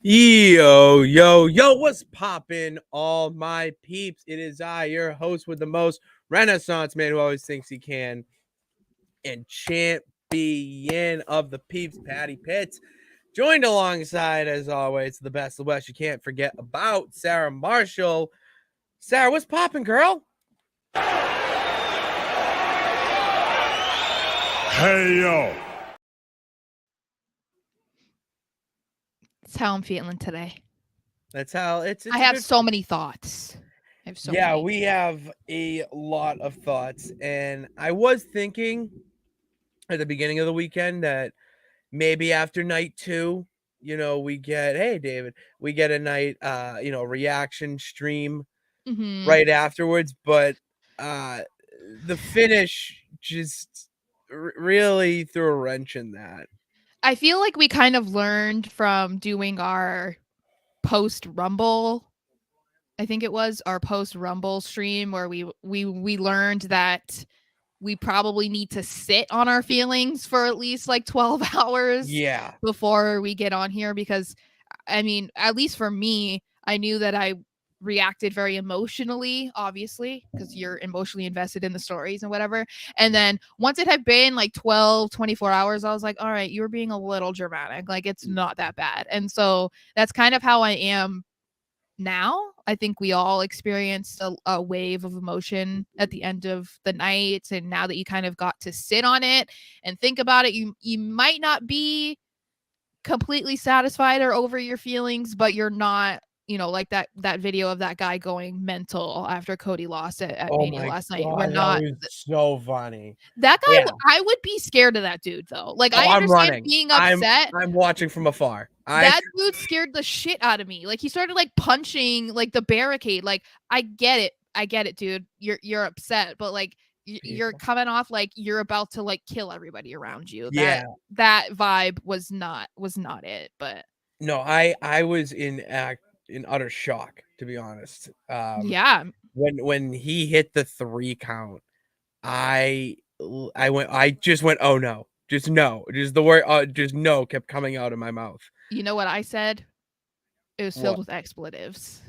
Yo, what's poppin', all my peeps? It is I, your host with the most, Renaissance man who always thinks he can, and champion of the peeps, Patty Pitts, joined alongside, as always, the best of the West. You can't forget about Sara Marshall. Sara, what's poppin', girl? Hey, yo. That's how I'm feeling today. That's how it's I have so many thoughts. We have a lot of thoughts, and I was thinking at the beginning of the weekend that maybe after night 2, we get, hey David, we get a night reaction stream right afterwards, but the finish just really threw a wrench in that. I feel like we kind of learned from doing our post Rumble. I think it was our post Rumble stream where we learned that we probably need to sit on our feelings for at least like 12 hours before we get on here, because I mean, at least for me, I knew that I reacted very emotionally, obviously, because you're emotionally invested in the stories and whatever. And then once it had been like 12, 24 hours, I was like, all right, you're being a little dramatic. Like, it's not that bad. And so that's kind of how I am now. I think we all experienced a wave of emotion at the end of the night. And now that you kind of got to sit on it and think about it, you might not be completely satisfied or over your feelings, but you're not, like that video of that guy going mental after Cody lost at Mania last night. We're not. That was so funny. That guy, I would be scared of that dude though. Like, I understand being upset. I'm watching from afar. That dude scared the shit out of me. Like, he started like punching like the barricade. Like, I get it, dude. You're upset, but like you're coming off like you're about to like kill everybody around you. That vibe was not it. But no, I was in utter shock, to be honest. When he hit the 3 count, I just went, oh no, just no, just the word just no kept coming out of my mouth. You know what I said? It was filled with expletives.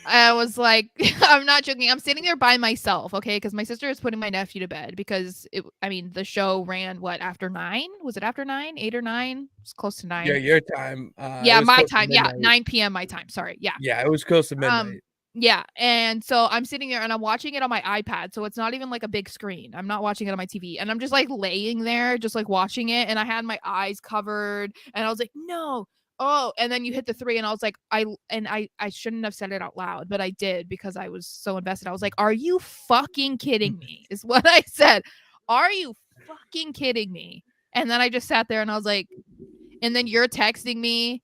I was like, I'm not joking. I'm sitting there by myself, okay? Because my sister is putting my nephew to bed because the show ran after 9? Was it after 9? 8 or 9? It's close to 9. Yeah, your time. Yeah, my time. Yeah, 9 p.m. my time. Sorry. Yeah. Yeah, it was close to midnight. Yeah, and so I'm sitting there and I'm watching it on my iPad, so it's not even like a big screen. I'm not watching it on my TV, and I'm just like laying there, just like watching it, and I had my eyes covered, and I was like, no. Oh, and then you hit the 3, and I was like, I shouldn't have said it out loud, but I did because I was so invested. I was like, are you fucking kidding me? Is what I said. Are you fucking kidding me? And then I just sat there and I was like, and then you're texting me.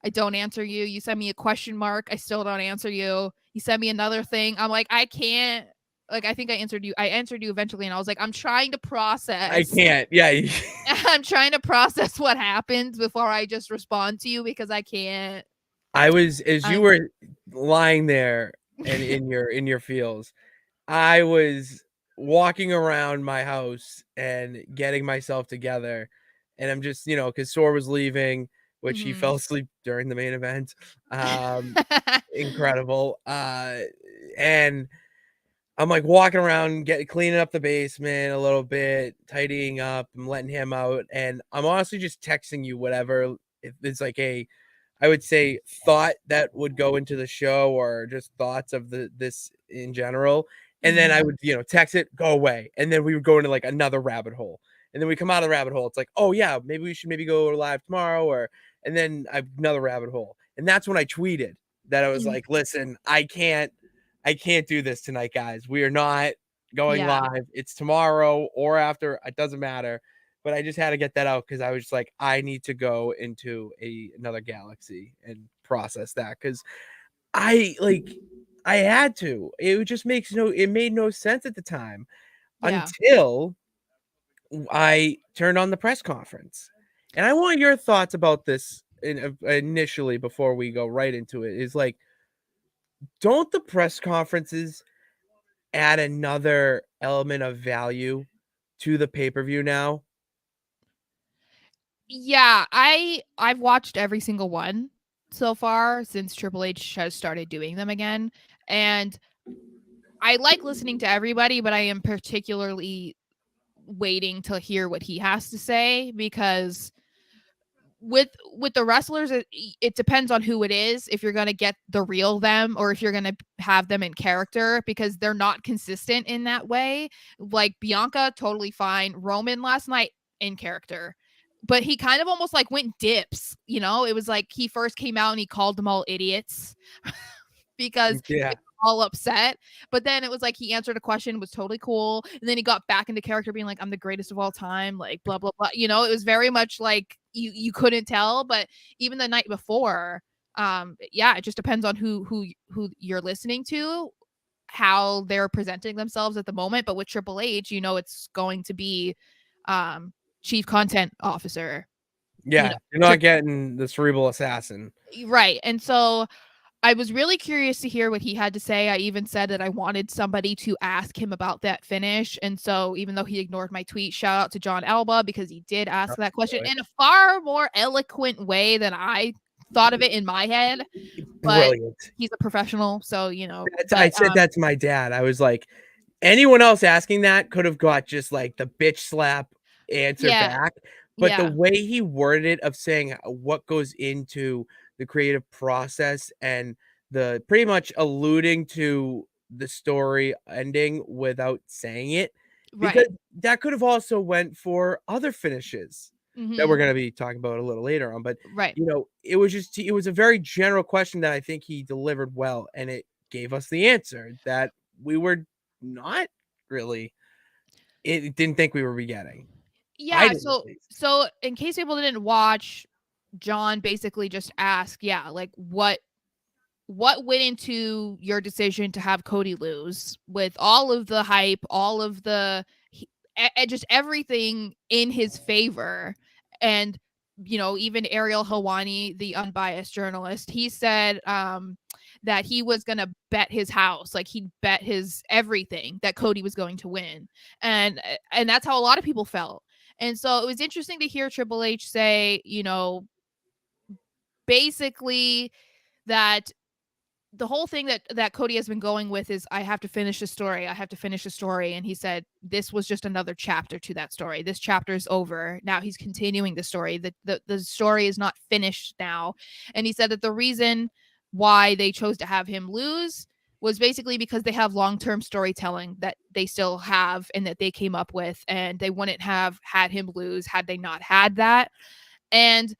I don't answer you. You send me a question mark. I still don't answer you. You send me another thing. I'm like, I can't. Like, I think I answered you. I answered you eventually, and I was like, I'm trying to process. I can't. Yeah. I'm trying to process what happened before I just respond to you because I can't. I was, as you were lying there and in your feels, I was walking around my house and getting myself together, and I'm just, because Sora was leaving, which he fell asleep during the main event. Incredible. And I'm like walking around, cleaning up the basement a little bit, tidying up, I'm letting him out, and I'm honestly just texting you whatever. If it's like I would say thought that would go into the show, or just thoughts of this in general. And then I would, text it, go away. And then we would go into like another rabbit hole. And then we come out of the rabbit hole. It's like, oh yeah, maybe we should go live tomorrow, and then another rabbit hole. And that's when I tweeted that I was like, listen, I can't do this tonight, guys. We are not going live. It's tomorrow or after. It doesn't matter. But I just had to get that out because I was just like, I need to go into another galaxy and process that, because I had to. It just it made no sense at the time until I turned on the press conference. And I want your thoughts about this initially before we go right into it. Is like, don't the press conferences add another element of value to the pay-per-view now? Yeah, I've watched every single one so far since Triple H has started doing them again, and I like listening to everybody, but I am particularly waiting to hear what he has to say because with the wrestlers it depends on who it is if you're going to get the real them or if you're going to have them in character because they're not consistent in that way. Like Bianca, totally fine. Roman last night in character, but he kind of almost like went dips, you know. It was like he first came out and he called them all idiots because they Yeah. were all upset. But then it was like he answered a question, was totally cool. And then he got back into character being like, I'm the greatest of all time, like blah, blah, blah. You know, it was very much like you couldn't tell. But even the night before, yeah, it just depends on who you're listening to, how they're presenting themselves at the moment. But with Triple H, you know, it's going to be chief content officer, you know, Yeah, you're not getting the cerebral assassin. right. And so I was really curious to hear what he had to say. I even said that I wanted somebody to ask him about that finish. And so, even though he ignored my tweet, shout out to John Alba because he did Oh, ask that question boy. in a far more eloquent way than I thought of it in my head. But Brilliant. he's a professional. So, you know, I but said that to my dad. I was like, anyone else asking that could have got just like the bitch slap answer yeah, back, but the yeah, way he worded it of saying what goes into the creative process and the pretty much alluding to the story ending without saying it, because right. that could have also went for other finishes that Hmm. we're gonna be talking about a little later on, but, Right. it was a very general question that I think he delivered well, and it gave us the answer that we were not really it didn't think we were getting. I Yeah. didn't at So, least. so in case people didn't watch, John basically just asked, yeah, like what went into your decision to have Cody lose with all of the hype, all of the just everything in his favor. And you know, even Ariel Hawani, the unbiased journalist, he said that he was going to bet his house, like he'd bet his everything that Cody was going to win. And that's how a lot of people felt. And so it was interesting to hear Triple H say, you know, basically that the whole thing that Cody has been going with is I have to finish the story. I have to finish the story. And he said this was just another chapter to that story. This chapter is over. Now he's continuing the story. The story is not finished now. And he said that the reason why they chose to have him lose was basically because they have long-term storytelling that they still have and that they came up with, and they wouldn't have had him lose had they not had that. And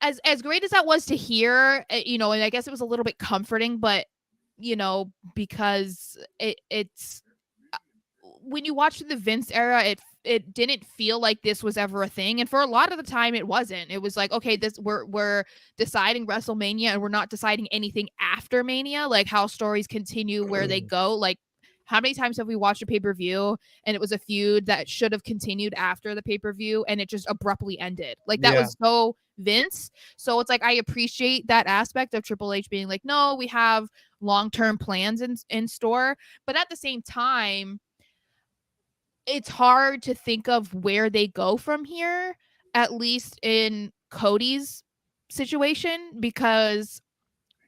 as great as that was to hear, you know, and I guess it was a little bit comforting, but you know, because it's when you watch the Vince era, it didn't feel like this was ever a thing, and for a lot of the time, it wasn't. It was like, okay, this we're deciding WrestleMania, and we're not deciding anything after Mania, like how stories continue where they go. Like, how many times have we watched a pay per view and it was a feud that should have continued after the pay per view, and it just abruptly ended? Like that Yeah. was so Vince. So it's like I appreciate that aspect of Triple H being like, no, we have long term plans in store, but at the same time it's hard to think of where they go from here, at least in Cody's situation, because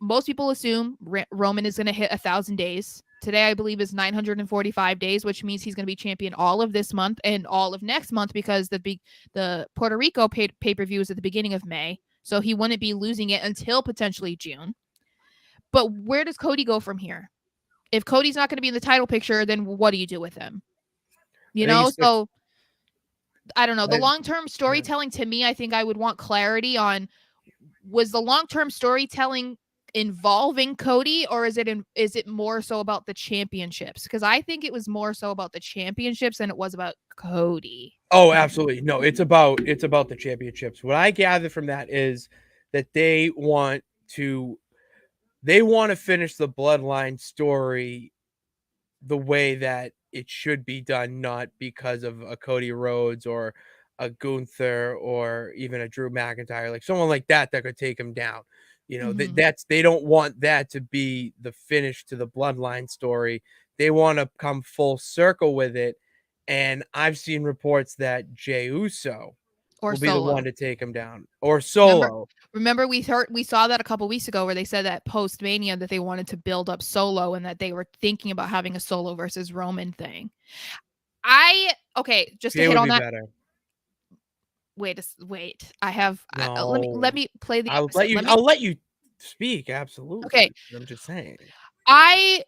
most people assume Roman is going to hit 1,000 days. Today, I believe, is 945 days, which means he's going to be champion all of this month and all of next month because the Puerto Rico pay per view is at the beginning of May. So he wouldn't be losing it until potentially June. But where does Cody go from here? If Cody's not going to be in the title picture, then what do you do with him? I You think know? he's So I don't know. The I long-term yeah. storytelling to me, I think I would want clarity on, was the long-term storytelling involving Cody, or is it more so about the championships? Because I think it was more so about the championships than it was about Cody. Oh, absolutely. No, it's about the championships. What I gather from that is that they want to finish the bloodline story the way that it should be done, not because of a Cody Rhodes or a Gunther or even a Drew McIntyre, like someone like that that could take him down. Hmm. They don't want that to be the finish to the bloodline story. They want to come full circle with it and I've seen reports that Jey Uso Or will be the one Solo. to take him down, or Remember Solo. remember we saw that a couple weeks ago where they said that post Mania that they wanted to build up Solo and that they were thinking about having a Solo versus Roman thing. Okay, just to Jey hit would on be that. better. Wait. I have let No, me play the opposite. I'll let you speak, absolutely, Okay. but I'm just saying. I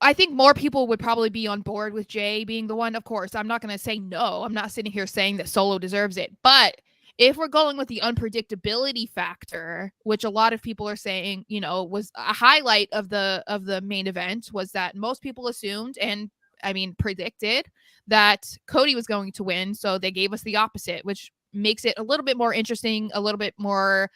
I think more people would probably be on board with Jay being the one. Of course, I'm not going to say no. I'm not sitting here saying that Solo deserves it. But if we're going with the unpredictability factor, which a lot of people are saying, was a highlight of the main event, was that most people assumed and predicted that Cody was going to win. So they gave us the opposite, which makes it a little bit more interesting, a little bit more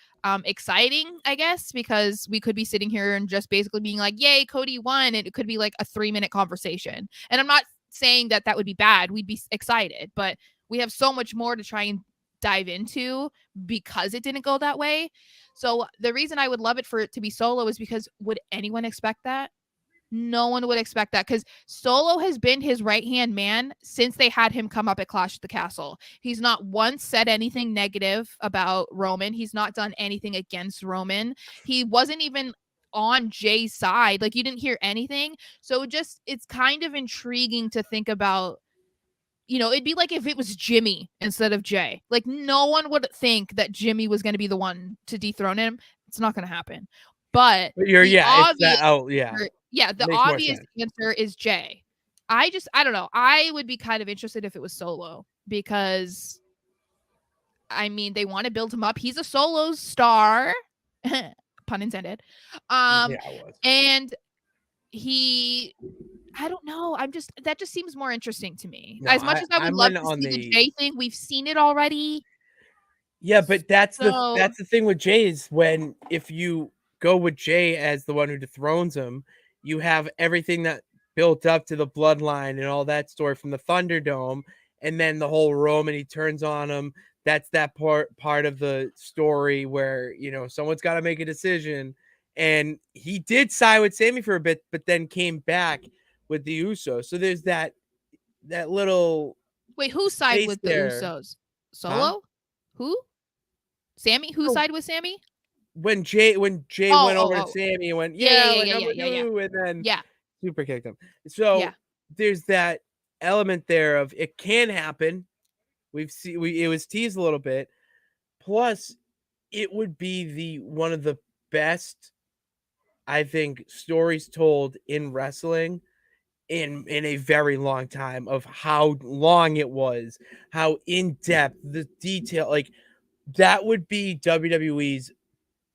exciting, I guess, because we could be sitting here and just basically being like, yay, Cody won. And it could be like a 3-minute conversation. And I'm not saying that that would be bad. We'd be excited, but we have so much more to try and dive into because it didn't go that way. So the reason I would love it for it to be Solo is because would anyone expect that? No one would expect that because Solo has been his right hand man since they had him come up at Clash of the Castle. He's not once said anything negative about Roman. He's not done anything against Roman. He wasn't even on Jay's side. Like, you didn't hear anything. So it's kind of intriguing to think about. It'd be like if it was Jimmy instead of Jay. Like, no one would think that Jimmy was going to be the one to dethrone him. It's not going to happen. But But the it's obvious that. Oh, yeah, the makes more obvious sense. answer is Jay. I don't know. I would be kind of interested if it was Solo because they want to build him up. He's a solo star, pun intended. Yeah, I was. And he I don't know. That just seems more interesting to me. No, As much as I would I'm love in to on see the the. Jay thing, we've seen it already. Yeah, but So, that's the thing with Jay is when if you go with Jay as the one who dethrones him, you have everything that built up to the bloodline and all that story from the Thunderdome, and then the whole Roman he turns on him. That's that part of the story where someone's got to make a decision, and he did side with Sammy for a bit, but then came back with the Usos. So there's that little wait, whose side space with the there, Usos? huh? Solo? Who? Sammy? Whose So side was Sammy? when Jay Oh, went oh, over to oh. Sammy and went, Yeah, yeah, yeah, yeah, like yeah, I'm yeah, with yeah, yeah. you, and then Yeah. super kicked him. So Yeah. there's that element there of it can happen. It was teased a little bit. Plus, it would be the one of the best, I think, stories told in wrestling in a very long time of how long it was, how in depth the detail, like that would be WWE's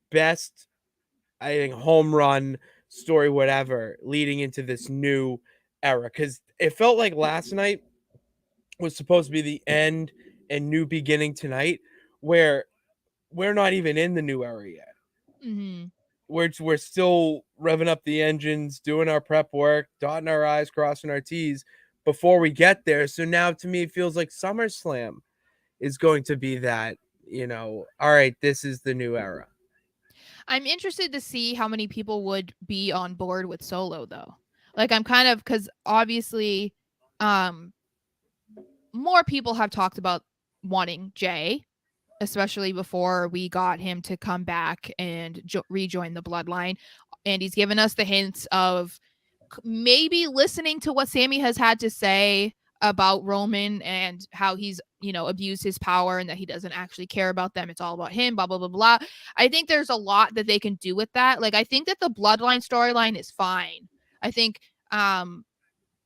best, I think, home run story, whatever, leading into this new era. Because it felt like last night was supposed to be the end and new beginning tonight, where we're not even in the new era yet. Mhm. We're still revving up the engines, doing our prep work, dotting our I's, crossing our T's before we get there. So now to me, it feels like SummerSlam is going to be that, all right, this is the new era. I'm interested to see how many people would be on board with Solo though. Like, I'm kind of cuz obviously um more people have talked about wanting Jay, especially before we got him to come back and rejoin the bloodline. And he's given us the hints of maybe listening to what Sammy has had to say about Roman and how he's, abused his power and that he doesn't actually care about them. It's all about him, blah, blah, blah, blah. I think there's a lot that they can do with that. Like, I think that the bloodline storyline is fine. I think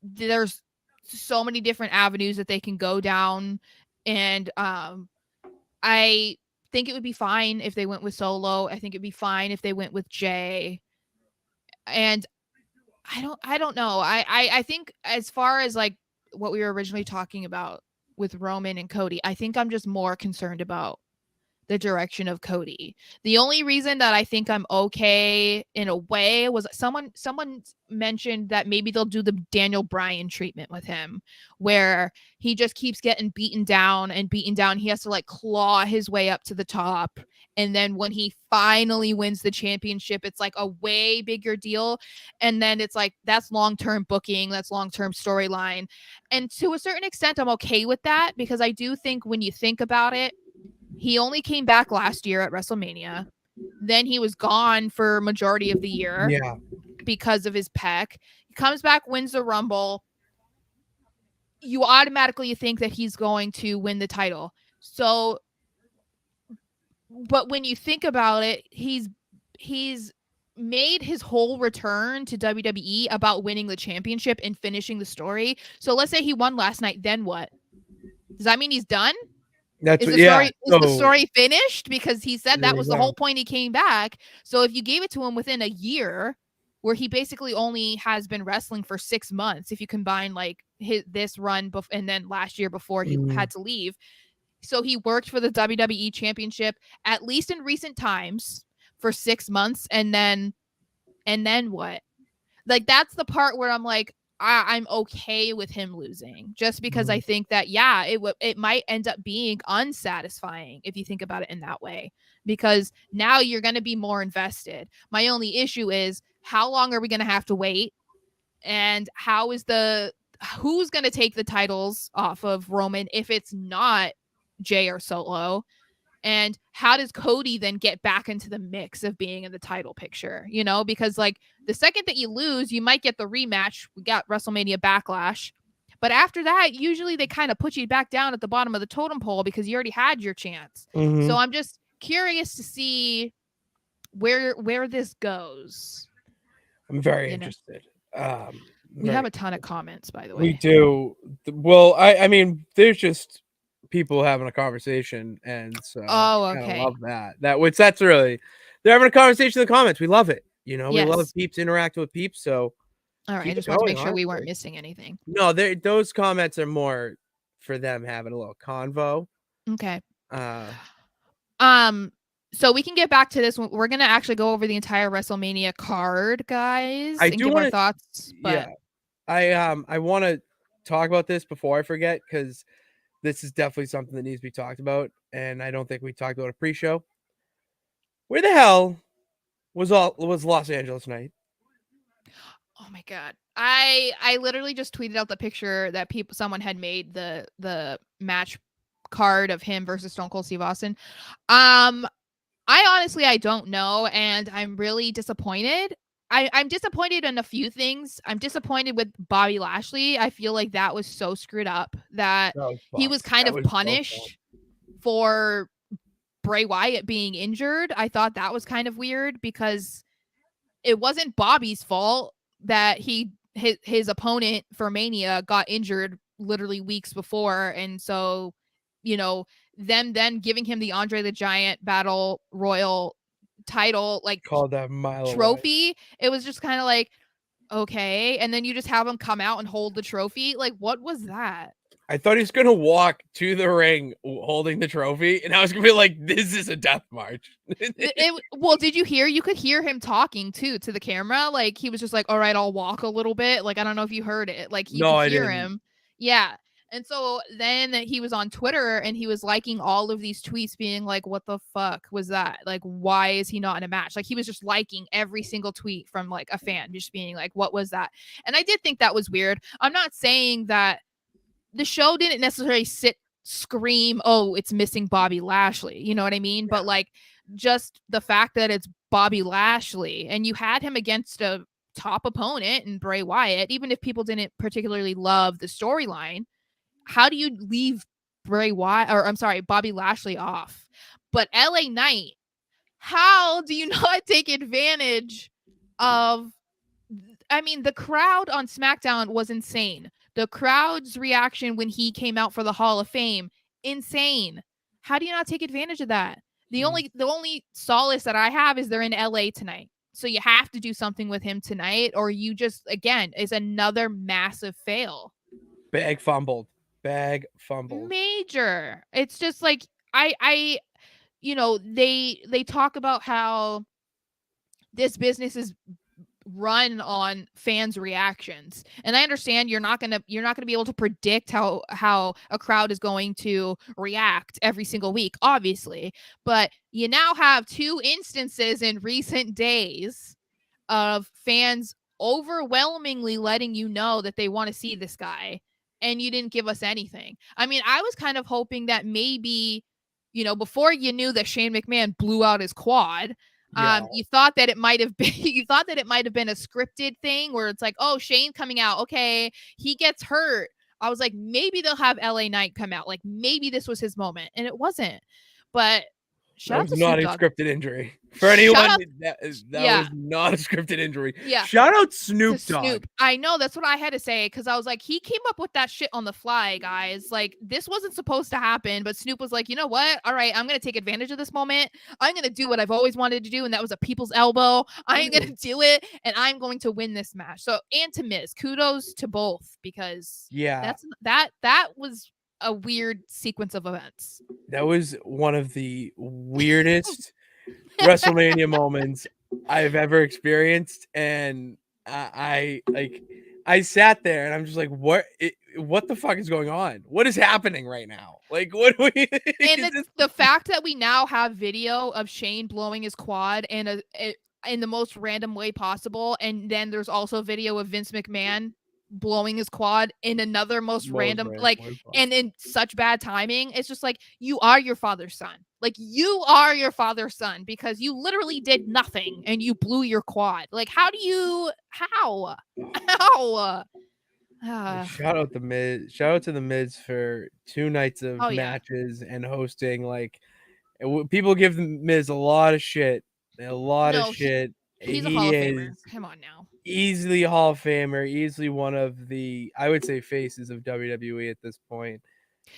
there's so many different avenues that they can go down. And I think it would be fine if they went with Solo. I think it'd be fine if they went with Jay. And I don't know. I think as far as like what we were originally talking about with Roman and Cody, I think I'm just more concerned about the direction of Cody. The only reason that I think I'm okay in a way was someone mentioned that maybe they'll do the Daniel Bryan treatment with him, where he just keeps getting beaten down and beaten down. He has to like claw his way up to the top. And then when he finally wins the championship, it's like a way bigger deal. And then it's like, that's long-term booking, that's long-term storyline. And to a certain extent, I'm okay with that, because I do think when you think about it, he only came back last year at WrestleMania. Then he was gone for majority of the year Yeah. because of his pec. He comes back, wins the Rumble. You automatically think that he's going to win the title. So, but when you think about it, he's made his whole return to WWE about winning the championship and finishing the story. So let's say he won last night, then what? Does that mean he's done? That's Is what, the yeah. story is the story finished? Because he said There that you was the go. whole point he came back. So if you gave it to him within a year, where he basically only has been wrestling for 6 months, if you combine like this run and then last year before he Mhm. had to leave. So he worked for the WWE Championship, at least in recent times, for 6 months, and then what? Like, that's the part where I'm like, I'm okay with him losing, just because I Mhm. think that, yeah, it might end up being unsatisfying if you think about it in that way, because now you're going to be more invested. My only issue is, how long are we going to have to wait? And who's going to take the titles off of Roman if it's not Jay or Solo? And how does Cody then get back into the mix of being in the title picture? Because like the second that you lose, you might get the rematch. We got WrestleMania Backlash. But after that, usually they kind of put you back down at the bottom of the totem pole because you already had your chance. So I'm just curious to see where this goes. I'm very interested. We have Very a ton of comments, by the We way. do. Well, I mean, there's just people having a conversation, and so Oh, I kind of okay. love that. That's really, they're having a conversation in the comments. We love it. We love Yes. peeps interacting with peeps. So All right. I keep it just want to going. make sure we weren't Honestly, missing anything. no, those comments are more for them having a little convo. Okay. Uh, So we can get back to this one. We're gonna actually go over the entire WrestleMania card, guys, I and do give our want to, thoughts. yeah, But I want to talk about this before I forget, because this is definitely something that needs to be talked about, and I don't think we talked about a pre-show. Where the hell was Los Angeles night? oh my god, I literally just tweeted out the picture that someone had made the match card of him versus Stone Cold Steve Austin. I don't know, and I'm really disappointed. I'm disappointed in a few things. I'm disappointed with Bobby Lashley. I feel like that was so screwed up that That was he was fucked. kind That of was so fucked. punished for Bray Wyatt being injured. I thought that was kind of weird, because it wasn't Bobby's fault that his opponent for Mania got injured literally weeks before. And so, them then giving him the Andre the Giant Battle Royal title, like, Called that a mile away. trophy, it was just kind of like, okay. And then you just have him come out and hold the trophy. Like, what was that? I thought he was gonna walk to the ring holding the trophy, and I was gonna be like, "This is a death march." Well, did you hear? You could hear him talking too to the camera. Like, he was just like, "All right, I'll walk a little bit." Like, I don't know if you heard it. Like, you No, could I hear didn't. him. Yeah. And so then he was on Twitter and he was liking all of these tweets, being like, "What the fuck was that? Like, why is he not in a match?" Like, he was just liking every single tweet from like a fan, just being like, "What was that?" And I did think that was weird. I'm not saying that the show didn't necessarily scream, "Oh, it's missing Bobby Lashley." You know what I mean? But like, just the fact that it's Bobby Lashley and you had him against a top opponent in Bray Wyatt, even if people didn't particularly love the storyline, how do you leave Bobby Lashley off? But LA Knight, how do you not take advantage of, I mean, the crowd on SmackDown was insane. The crowd's reaction when he came out for the Hall of Fame, insane. How do you not take advantage of that? The only solace that I have is they're in LA tonight. So you have to do something with him tonight, or you just, again, is another massive fail. Bag fumbled. Bag fumbled. Major. It's just like, I they talk about how this business is run on fans' reactions. And I understand you're not gonna be able to predict how a crowd is going to react every single week, obviously. But you now have two instances in recent days of fans overwhelmingly letting you know that they want to see this guy, and you didn't give us anything. I mean, I was kind of hoping that maybe, before you knew that Shane McMahon blew out his quad, Yeah. you thought that it might have been you thought that it might have been a scripted thing where it's like, oh, Shane coming out, okay, he gets hurt. I was like, maybe they'll have LA Knight come out, like maybe this was his moment, and it wasn't. But That shout out was to not Snoop a Dogg. scripted injury. For Shout anyone, out, that yeah, was not a scripted injury. yeah. Shout out To Snoop Dogg. Snoop. I know, that's what I had to say, because I was like, he came up with that shit on the fly, guys. Like, this wasn't supposed to happen, but Snoop was like, you know what? All right, I'm gonna take advantage of this moment. I'm gonna do what I've always wanted to do, and that was a people's elbow. I'm gonna do it, and I'm going to win this match. So, and to Miz, kudos to both, because Yeah, that was a weird sequence of events. that was one of the weirdest WrestleMania moments I've ever experienced, and I sat there and I'm just like, what the fuck is going on? What is happening right now? Like, what do we? And Is this? the fact that we now have video of Shane blowing his quad in the most random way possible, and then there's also video of Vince McMahon blowing his quad in another most Most random, random like, way possible. and in such bad timing. It's just like, you are your father's son. Like, you are your father's son, because you literally did nothing and you blew your quad. Like, how Shout out the Miz. Shout out to the Miz for 2 nights of oh yeah, matches and hosting. Like, people give the Miz a lot of shit. A lot of no, shit. he's a Hall He of Famer. is Come on now. easily a Hall of Famer, easily one of the, I would say, faces of WWE at this point.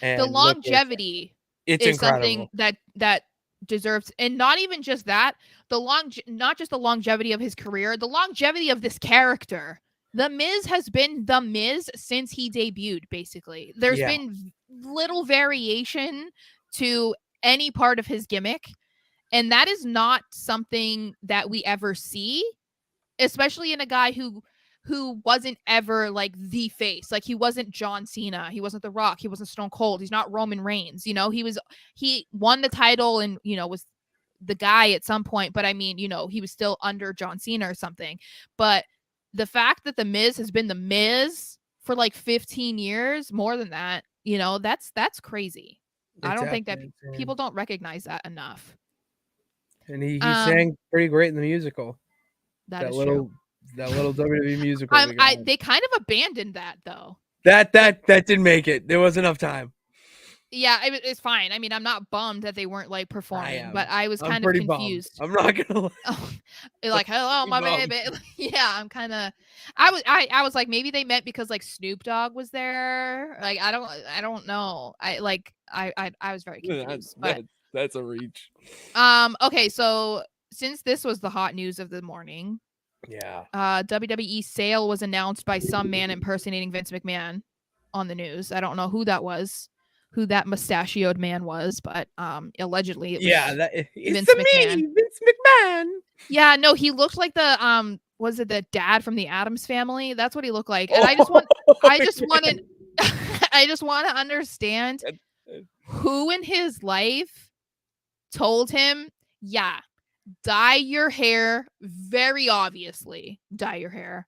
The And look where longevity it's is something incredible. that deserves, and not even just that, not just the longevity of his career, the longevity of this character. The Miz has been the Miz since he debuted, basically. There's Yeah, been little variation to any part of his gimmick, and that is not something that we ever see, especially in a guy who wasn't ever like the face. Like, he wasn't John Cena, he wasn't The Rock, he wasn't Stone Cold, he's not Roman Reigns. He won the title and was the guy at some point, but I mean, he was still under John Cena or something. But the fact that the Miz has been the Miz for like 15 years, more than that, that's crazy. I it's don't think that absolutely people insane. don't recognize that enough. And he um sang pretty great in the musical. that That is true. little WWE musical we got. They kind of abandoned that, though. That Like, that that didn't make it. There was enough time. yeah, it's fine. I mean, I'm not bummed that they weren't like I performing, but am. I was I'm kind of pretty bummed. confused. I'm not gonna lie. Oh, you're I'm like, hello, pretty my bummed. baby. Yeah, I'm kind of. I was like, maybe they meant because like Snoop Dogg was there. Like, I don't know. I was very confused. But That's a reach. okay, so since this was the hot news of the morning, Yeah. WWE sale was announced by some man impersonating Vince McMahon on the news. I don't know who that was, who that mustachioed man was, but allegedly it Yeah, was it's Vince the McMahon. me, Vince McMahon. Yeah, no, he looked like the was it the dad from the Addams Family? That's what he looked like. And Oh, I just yeah. wanted I just want to understand That- who in his life told him, yeah, dye your hair, very obviously, dye your hair,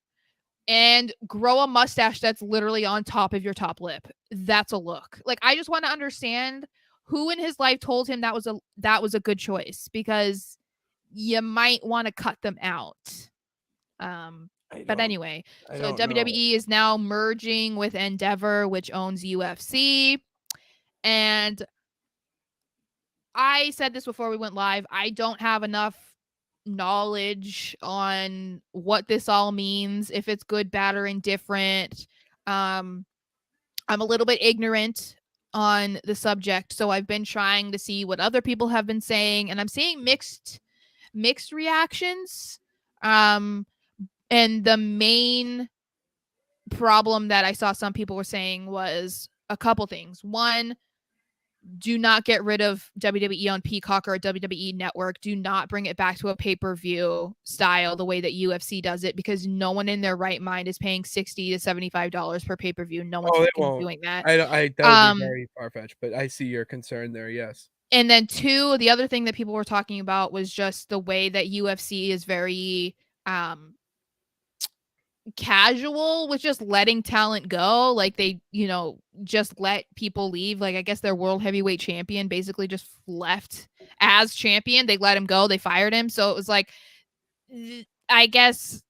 and grow a mustache that's literally on top of your top lip. That's a look. Like, I just want to understand who in his life told him that was a good choice, because you might want to cut them out. Um I but don't. anyway, I so don't know. WWE is now merging with Endeavor, which owns UFC. And I said this before we went live. I don't have enough knowledge on what this all means, if it's good, bad, or indifferent. Um, I'm a little bit ignorant on the subject, so I've been trying to see what other people have been saying, and I'm seeing mixed reactions. Um, and the main problem that I saw some people were saying was a couple things. One, do not get rid of WWE on Peacock or a WWE network. Do not bring it back to a pay-per-view style the way that UFC does it, because no one in their right mind is paying $60 to $75 per pay-per-view. No one's Oh, they fucking won't. doing that. I that would be very far-fetched, but I see your concern there, yes. And then two, the other thing that people were talking about was just the way that UFC is very casual with just letting talent go. Like they, just let people leave. Like I guess their world heavyweight champion basically just left as champion. They let him go. They fired him. So it was like, I guess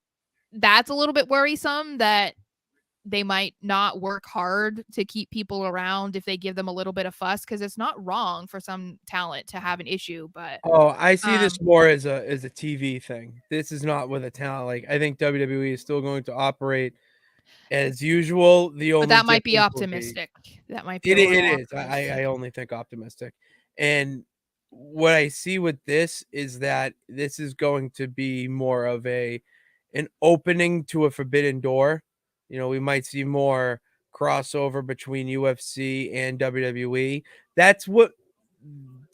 that's a little bit worrisome that they might not work hard to keep people around if they give them a little bit of fuss, because it's not wrong for some talent to have an issue. But Oh, I see this um more as a TV thing. This is not with a talent, like, I think WWE is still going to operate as usual. The but only that might be difference will be optimistic. That might be a it little is. optimistic. I only think optimistic. And what I see with this is that this is going to be more of an opening to a forbidden door. We might see more crossover between UFC and WWE. That's what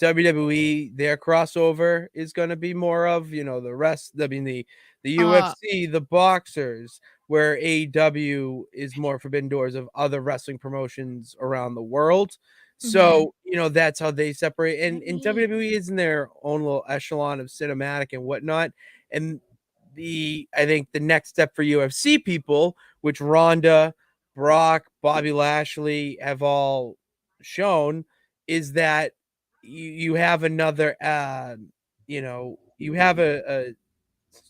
WWE, their crossover is going to be more of. The rest, I mean, the Uh UFC, the boxers, where AEW is more forbidden doors of other wrestling promotions around the world. mhm. So, that's how they separate. And WWE is in their own little echelon of cinematic and whatnot. And I think the next step for UFC people, which Ronda, Brock, Bobby Lashley have all shown, is that you have another, you have a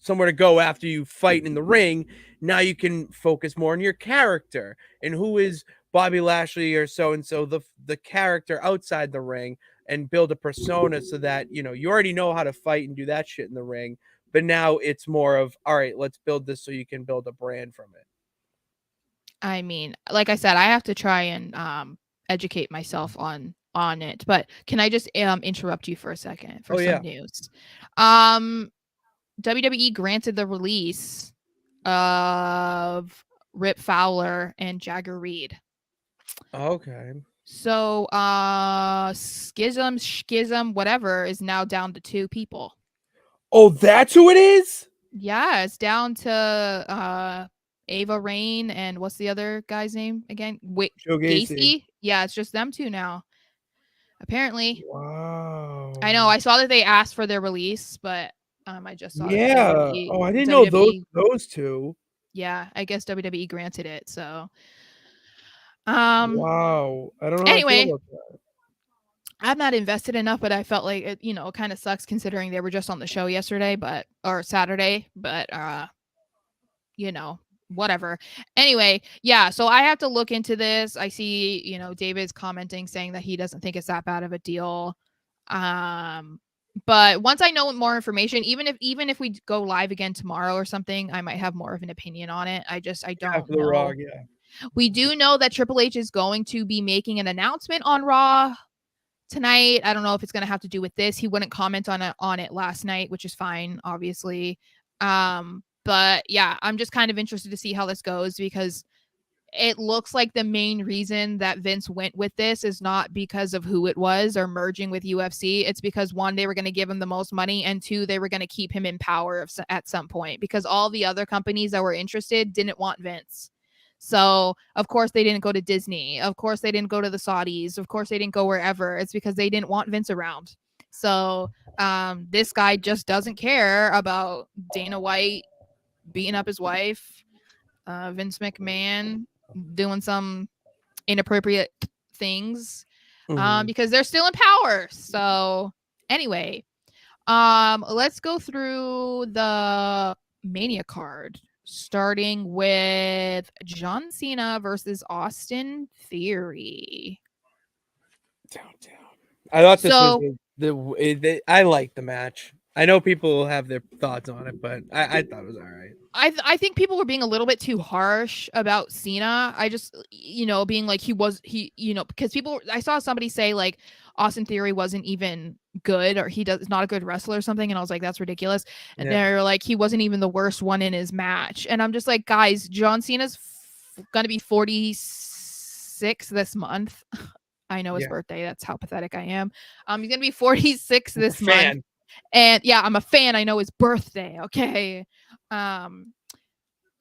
somewhere to go after you fight in the ring. Now you can focus more on your character and who is Bobby Lashley or so and so, the character outside the ring, and build a persona so that you already know how to fight and do that shit in the ring. But now it's more of, all right, let's build this so you can build a brand from it. I mean, like I said, I have to try and educate myself on it. But can I just interrupt you for a second for Oh some yeah. news? Um WWE granted the release of Rip Fowler and Jagger Reed. Okay. So Schism, whatever, is now down to two people. Oh, that's who it is? Yeah, it's down to Ava Rain and what's the other guy's name again? Wait, Joe Gacy. Gacy? Yeah, it's just them two now. Apparently. I know, Wow. I saw that they asked for their release, but I just saw that Yeah. WWE Oh, I didn't know WWE those two. yeah, I guess WWE granted it. So um Wow. I don't know how I feel anyway, about that. I'm not invested enough, but I felt like it kind of sucks considering they were just on the show yesterday, or Saturday, but you know, whatever. Anyway, yeah, so I have to look into this. I see, David's commenting saying that he doesn't think it's that bad of a deal. Um but once I know more information, even if we go live again tomorrow or something, I might have more of an opinion on it. I Yeah, don't for the know. Rock, yeah. We do know that Triple H is going to be making an announcement on Raw tonight. I don't know if it's going to have to do with this. He wouldn't comment on it last night, which is fine, obviously. But yeah, I'm just kind of interested to see how this goes, because it looks like the main reason that Vince went with this is not because of who it was or merging with UFC. It's because one, they were going to give him the most money, and two, they were going to keep him in power at some point, because all the other companies that were interested didn't want Vince. So, of course, they didn't go to Disney. Of course, they didn't go to the Saudis. Of course, they didn't go wherever. It's because they didn't want Vince around. So, this guy just doesn't care about Dana White beating up his wife, Vince McMahon doing some inappropriate things, Mhm. because they're still in power. So, anyway, let's go through the Mania card, starting with John Cena versus Austin Theory. Downtown. I thought this was So I liked the match. I know people will have their thoughts on it, but I thought it was all right. I think people were being a little bit too harsh about Cena. I just being like because I saw somebody say like Austin Theory wasn't even good, or he does not a good wrestler or something, and I was like, that's ridiculous. And Yeah. they're like, he wasn't even the worst one in his match, and I'm just like, guys, John Cena's gonna be 46 this month. I know his Yeah. birthday. That's how pathetic I am. He's gonna be 46 I'm a this month. fan. And yeah, I'm a fan. I know his birthday. Okay. Um,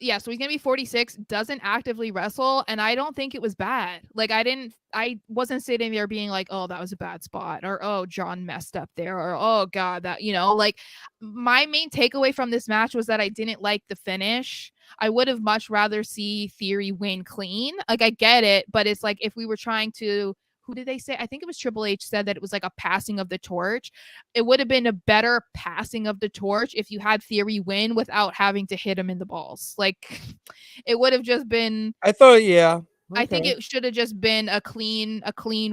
yeah, so he's gonna be 46, doesn't actively wrestle, and I don't think it was bad. Like I wasn't sitting there being like, oh, that was a bad spot, or oh, John messed up there, or oh god, that like my main takeaway from this match was that I didn't like the finish. I would have much rather see Theory win clean. Like I get it, but it's like if we were trying to who did they say? I think it was Triple H said that it was like a passing of the torch. It would have been a better passing of the torch if you had Theory win without having to hit him in the balls. Like it would have just been I thought, yeah. I think Okay. it should have just been a clean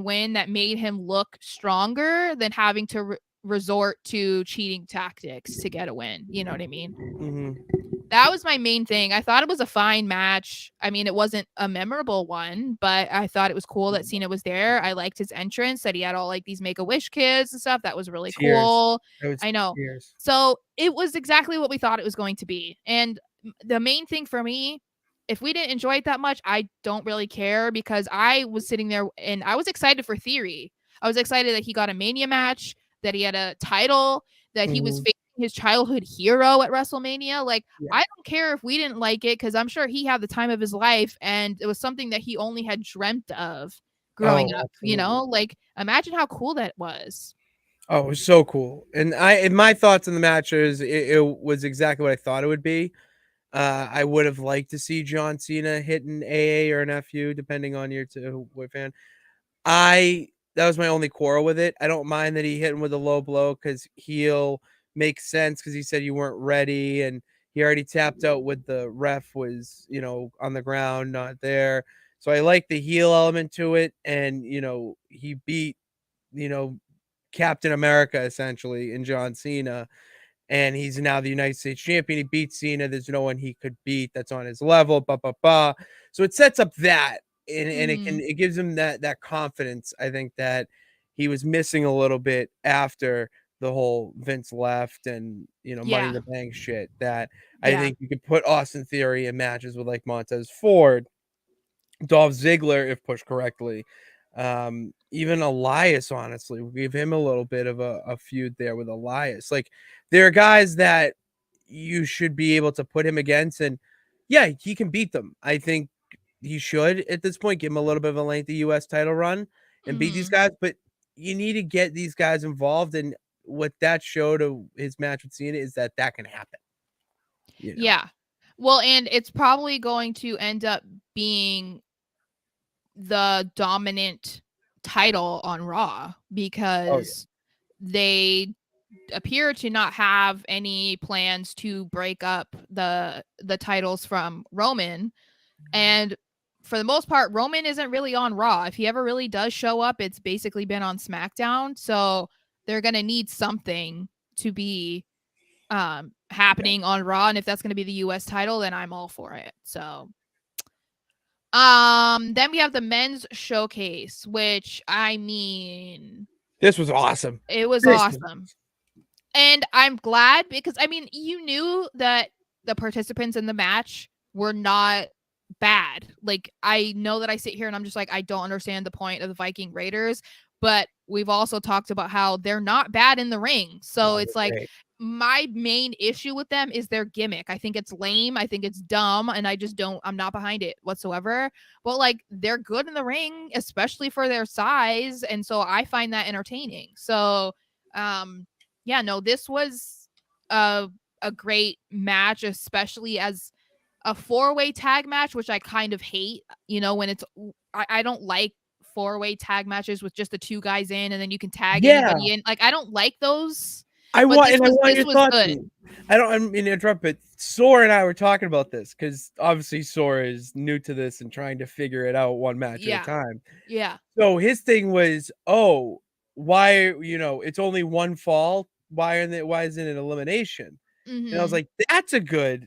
win that made him look stronger than having to resort to cheating tactics to get a win. You know what I mean? Mm-hmm. That was my main thing. I thought it was a fine match. I mean, it wasn't a memorable one, but I thought it was cool that Cena was there. I liked his entrance, that he had all like these Make-A-Wish kids and stuff. That was really Tears. cool. That was I know. tears. So it was exactly what we thought it was going to be. And the main thing for me, if we didn't enjoy it that much, I don't really care because I was sitting there and I was excited for Theory. I was excited that he got a Mania match, that he had a title, that he was Mm-hmm. facing his childhood hero at WrestleMania. Like, Yeah. I don't care if we didn't like it because I'm sure he had the time of his life and it was something that he only had dreamt of growing Oh, up, absolutely. Like, imagine how cool that was. Oh, it was so cool. And my thoughts on the match is it was exactly what I thought it would be. I would have liked to see John Cena hit an AA or an FU, depending on your what fan. I That was my only quarrel with it. I don't mind that he hit him with a low blow because heel makes sense because he said you weren't ready and he already tapped out with the ref was, on the ground, not there. So I like the heel element to it. And, he beat, you know, Captain America essentially in John Cena and he's now the United States champion. He beats Cena. There's no one he could beat that's on his level. Ba ba ba. So it sets up that, and Mhm. it gives him that confidence. I think that he was missing a little bit after the whole Vince left and Money in Yeah. the Bank shit. That I Yeah. think you could put Austin Theory in matches with like Montez Ford, Dolph Ziggler if pushed correctly. Even Elias, honestly, we'll give him a little bit of a feud there with Elias. Like there are guys that you should be able to put him against, and yeah, he can beat them. I think he should at this point give him a little bit of a lengthy US title run and beat these Mhm. guys, but you need to get these guys involved. And what that showed of his match with Cena is that can happen, you know. Yeah. Well, and it's probably going to end up being the dominant title on Raw Oh yeah. because they appear to not have any plans to break up the titles from Roman. And for the most part, Roman isn't really on Raw. If he ever really does show up, it's basically been on SmackDown. So they're gonna need something to be Yeah. happening on Raw. And if that's gonna be the US title, then I'm all for it. So then we have the men's showcase, which I mean This was awesome. it was This was awesome. And I'm glad because I mean, you knew that the participants in the match were not bad. Like I know that I sit here and I'm just like I don't understand the point of the Viking Raiders, but we've also talked about how they're not bad in the ring. So oh, it's they're like great. my main issue with them is their gimmick. I think it's lame, I think it's dumb, and I'm not behind it whatsoever. But like they're good in the ring, especially for their size, and so I find that entertaining. So um yeah, no, this was a great match, especially as a four-way tag match, which I kind of hate. When it's I don't like four-way tag matches with just the two guys in, and then you can tag Yeah. anybody in. Like I don't like those, I but want and I want this your was thoughts good. on I mean to interrupt, but Sora and I were talking about this because obviously Sora is new to this and trying to figure it out one match at a Yeah, time. yeah, So his thing was, oh, why it's only one fall. Why isn't it elimination? And I was mm-hmm, like, that's a good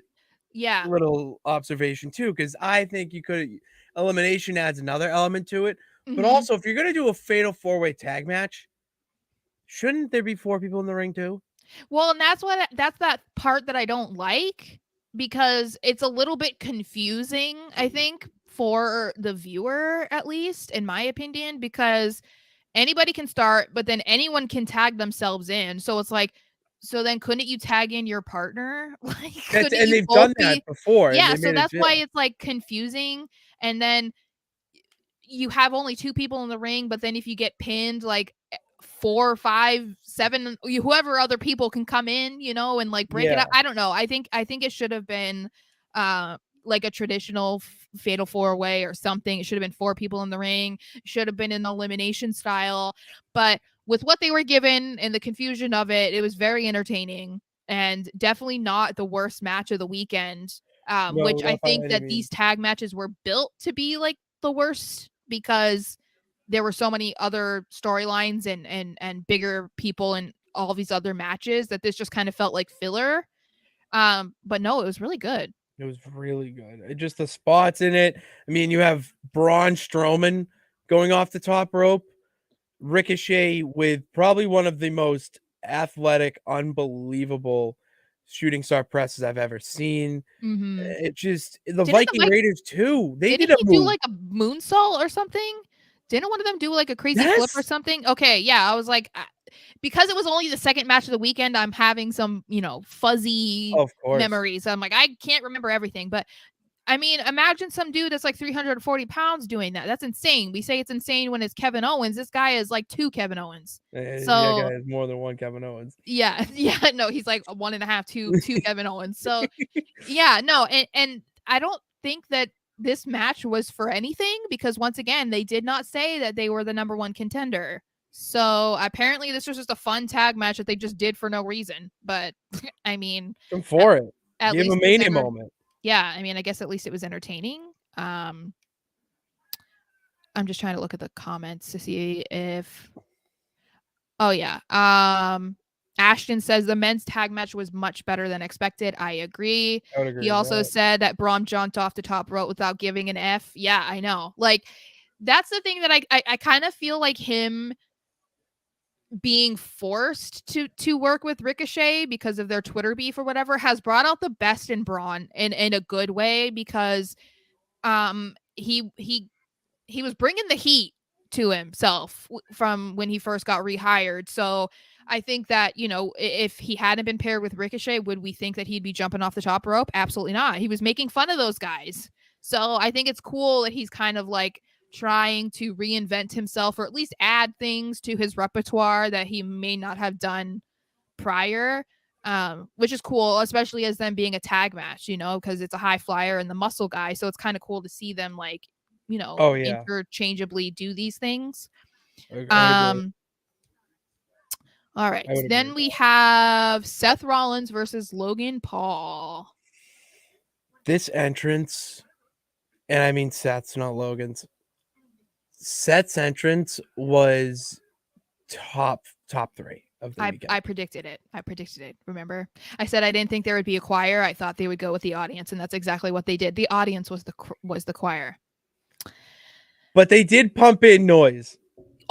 yeah, little observation too, because I think you could elimination adds another element to it. But mm-hmm. also if you're gonna do a fatal four-way tag match, shouldn't there be four people in the ring too? Well, and that's that part that I don't like because it's a little bit confusing, I think, for the viewer, at least in my opinion, because anybody can start, but then anyone can tag themselves in. So it's like, so then couldn't you tag in your partner? Like, That's couldn't and you they've both done that be? before, and Yeah, they so made it that's yeah. why it's like confusing. And then you have only two people in the ring, but then if you get pinned, like 4, 5, 7, whoever other people can come in, and like break it Yeah. up. I don't know. I think it should have been uh like a traditional fatal 4-way or something. It should have been 4 people in the ring. It should have been an elimination style. But with what they were given and the confusion of it, it was very entertaining and definitely not the worst match of the weekend. No, Which I not by think any that means. these tag matches were built to be like the worst because there were so many other storylines and bigger people in all these other matches that this just kind of felt like filler. But no, it was really good. It was really good. Just the spots in it. I mean, you have Braun Strowman going off the top rope, Ricochet with probably one of the most athletic, unbelievable shooting star presses I've ever seen. Mm-hmm. It just the Didn't the Viking Mike? Raiders too. They Didn't did a he do move. like a moonsault or something? Didn't one of them do like a crazy flip or Yes, something? Okay, yeah, I was like, because it was only the second match of the weekend, I'm having some, fuzzy of course. memories. I'm like, I can't remember everything, but I mean, imagine some dude that's like 340 pounds doing that. That's insane. We say it's insane when it's Kevin Owens. This guy is like 2 Kevin Owens. Yeah, So guys, more than one Kevin Owens. yeah, yeah, no, he's like 1.5, two Kevin Owens. So yeah, no, and I don't think that this match was for anything because once again, they did not say that they were the number one contender. So apparently, this was just a fun tag match that they just did for no reason. But I mean, I'm at, for it. at Give him least a it was mania moment. yeah, I mean, I guess at least it was entertaining. Um, I'm just trying to look at the comments to see if. Oh yeah. Ashton says the men's tag match was much better than expected. I agree. I would agree He with also that. said that Braun jumped off the top rope without giving an F. Yeah, I know. Like that's the thing that I kind of feel like him being forced to work with Ricochet because of their Twitter beef or whatever has brought out the best in Braun in a good way because he was bringing the heat to himself from when he first got rehired. So I think that, if he hadn't been paired with Ricochet, would we think that he'd be jumping off the top rope? Absolutely not. He was making fun of those guys. So I think it's cool that he's kind of like trying to reinvent himself or at least add things to his repertoire that he may not have done prior. Which is cool, especially as them being a tag match, because it's a high flyer and the muscle guy. So it's kind of cool to see them like, Oh yeah, interchangeably do these things. I would agree. All right. I would agree Then with we that. have Seth Rollins versus Logan Paul. This entrance, and I mean Seth's, not Logan's. Seth's entrance was top 3 of the weekend. I predicted it. Remember, I said I didn't think there would be a choir. I thought they would go with the audience, and that's exactly what they did. The audience was the choir. But they did pump in noise.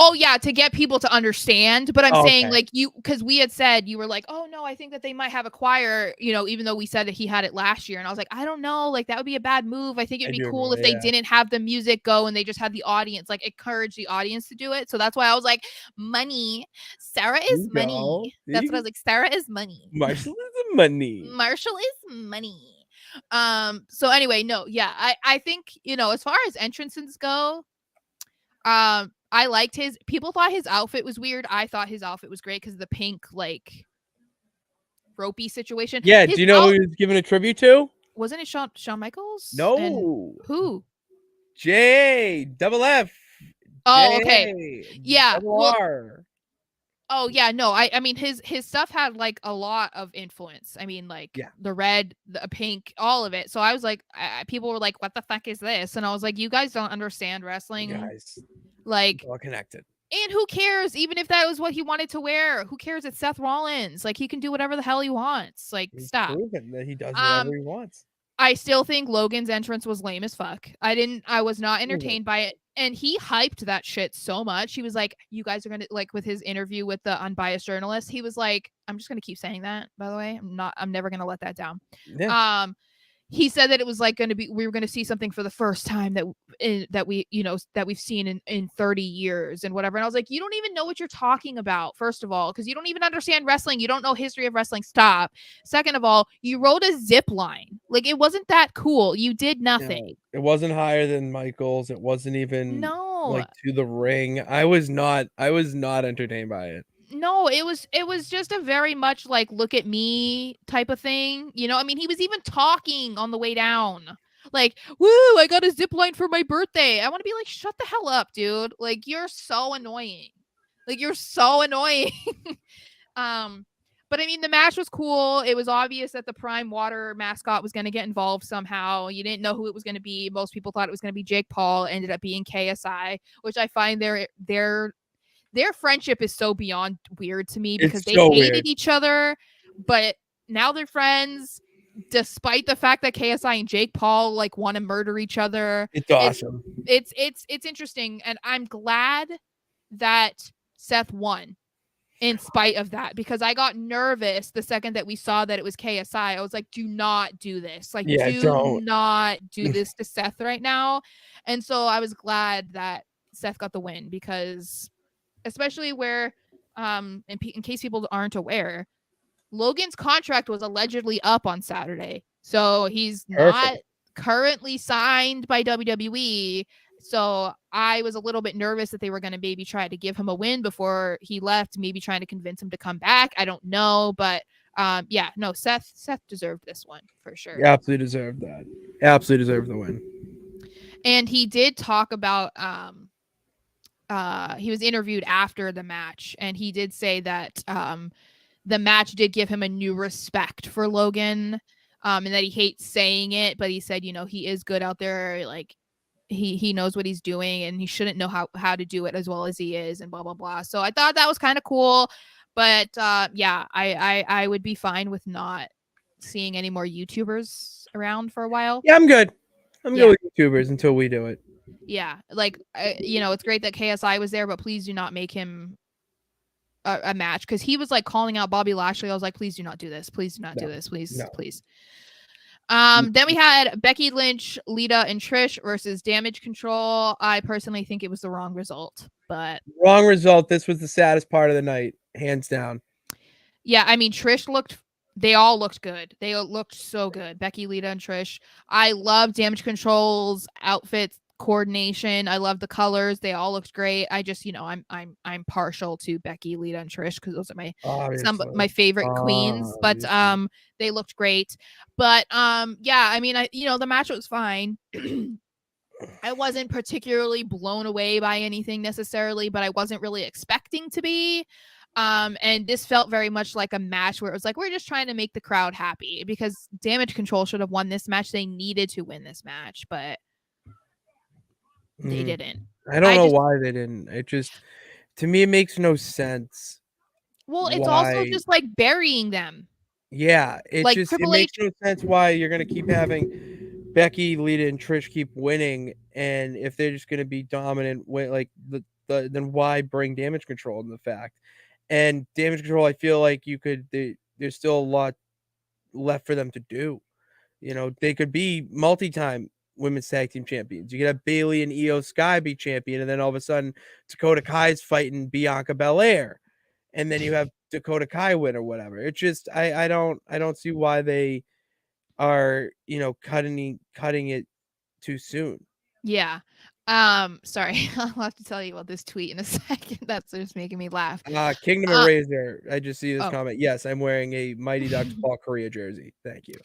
Oh yeah, to get people to understand. But I'm saying Okay. like because we had said you were like, oh no, I think that they might have a choir. Even though we said that he had it last year, and I was like, I don't know, like that would be a bad move. I think it'd I be do agree cool with if that, they yeah. didn't have the music go and they just had the audience, like encourage the audience to do it. So that's why I was like, money. Sarah There is you go. money. That's what I was like. Sarah is money. Marshall is the money. Marshall is money. So anyway, no, yeah, I think as far as entrances go, I liked his. People thought his outfit was weird. I thought his outfit was great because of the pink like ropey situation. Yeah, His do you know who out he was giving a tribute to? wasn't it Shawn Michaels and No. who? J double F Oh, okay, J yeah. double Well, R. oh yeah, no. I mean his stuff had like a lot of influence. I mean like Yeah, the red, the pink, all of it. So I was like, people were like, "What the fuck is this?" And I was like, "You guys don't understand wrestling." guys, it's Like all connected. And who cares? Even if that was what he wanted to wear, who cares? It's Seth Rollins. Like he can do whatever the hell he wants. Like He's stop. proven that he does whatever Um, he wants. I still think Logan's entrance was lame as fuck. I was not entertained by it. And he hyped that shit so much. He was like, you guys are gonna like with his interview with the unbiased journalist, he was like, I'm just gonna keep saying that, by the way. I'm never gonna let that down. Yeah. Um, he said that it was like going to be, we were going to see something for the first time that we, that we've seen in 30 years and whatever. And I was like, you don't even know what you're talking about, first of all, because you don't even understand wrestling. You don't know history of wrestling. Stop. Second of all, you rode a zip line. Like, it wasn't that cool. You did nothing. It wasn't higher than Michael's. It wasn't even No. like to the ring. I was not entertained by it. No, it was just a very much like look at me type of thing. I mean, he was even talking on the way down. Like, woo, I got a zip line for my birthday. I want to be like, shut the hell up, dude. Like, you're so annoying. Like, you're so annoying. But I mean, the match was cool. It was obvious that the Prime Water mascot was going to get involved somehow. You didn't know who it was going to be. Most people thought it was going to be Jake Paul. Ended up being KSI, which I find their friendship is so beyond weird to me because It's they so hated weird. each other, but now they're friends despite the fact that KSI and Jake Paul like want to murder each other. It's awesome. It's interesting, and I'm glad that Seth won in spite of that, because I got nervous the second that we saw that it was KSI. I was like, do not do this. Like, Yeah, do don't. not do this to Seth right now. And so I was glad that Seth got the win, because especially where, in case people aren't aware, Logan's contract was allegedly up on Saturday. So he's not Perfect. currently signed by WWE. So I was a little bit nervous that they were going to maybe try to give him a win before he left, maybe trying to convince him to come back. I don't know, but yeah, no, Seth deserved this one for sure. You absolutely deserved that. Absolutely deserved the win. And he did talk about he was interviewed after the match, and he did say that the match did give him a new respect for Logan, and that he hates saying it, but he said, he is good out there. Like, he knows what he's doing, and he shouldn't know how to do it as well as he is, and blah blah blah. So I thought that was kind of cool, but yeah, I would be fine with not seeing any more YouTubers around for a while. Yeah, I'm good. I'm Yeah. good with YouTubers until we do it. Yeah, like, it's great that KSI was there, but please do not make him a match, because he was like calling out Bobby Lashley. I was like, please do not do this. Please do not do this. Please, No. please. Then we had Becky Lynch, Lita, and Trish versus Damage Control. I personally think it was the wrong result, but Wrong result. This was the saddest part of the night, hands down. yeah, I mean, they all looked good. They looked so good. Becky, Lita, and Trish. I love Damage Control's outfits, coordination. I love the colors. They all looked great. I just, I'm partial to Becky, Lita, and Trish because those are some of my favorite queens. But they looked great. But yeah, I mean, the match was fine. I wasn't particularly blown away by anything necessarily, but I wasn't really expecting to be. And this felt very much like a match where it was like, we're just trying to make the crowd happy, because Damage Control should have won this match. They needed to win this match, but they didn't. I don't know why they didn't. It just, to me, it makes no sense. Well, it's also just like burying them. Yeah, it like just, it Triple makes H. no sense why you're gonna keep having Becky, Lita, and Trish keep winning, and if they're just gonna be dominant, like then why bring Damage Control in the fact? And Damage Control, I feel like there's still a lot left for them to do. They could be multi-time women's tag team champions. You could have Bayley and Io Sky be champion, and then all of a sudden Dakota Kai's fighting Bianca Belair, and then you have Dakota Kai win or whatever. It's just I don't see why they are cutting it too soon. Yeah. Sorry, I'll have to tell you about this tweet in a second. That's just making me laugh. Kingdom of Razor. I just see this Oh. comment. Yes, I'm wearing a Mighty Ducks Paul Korea jersey. Thank you.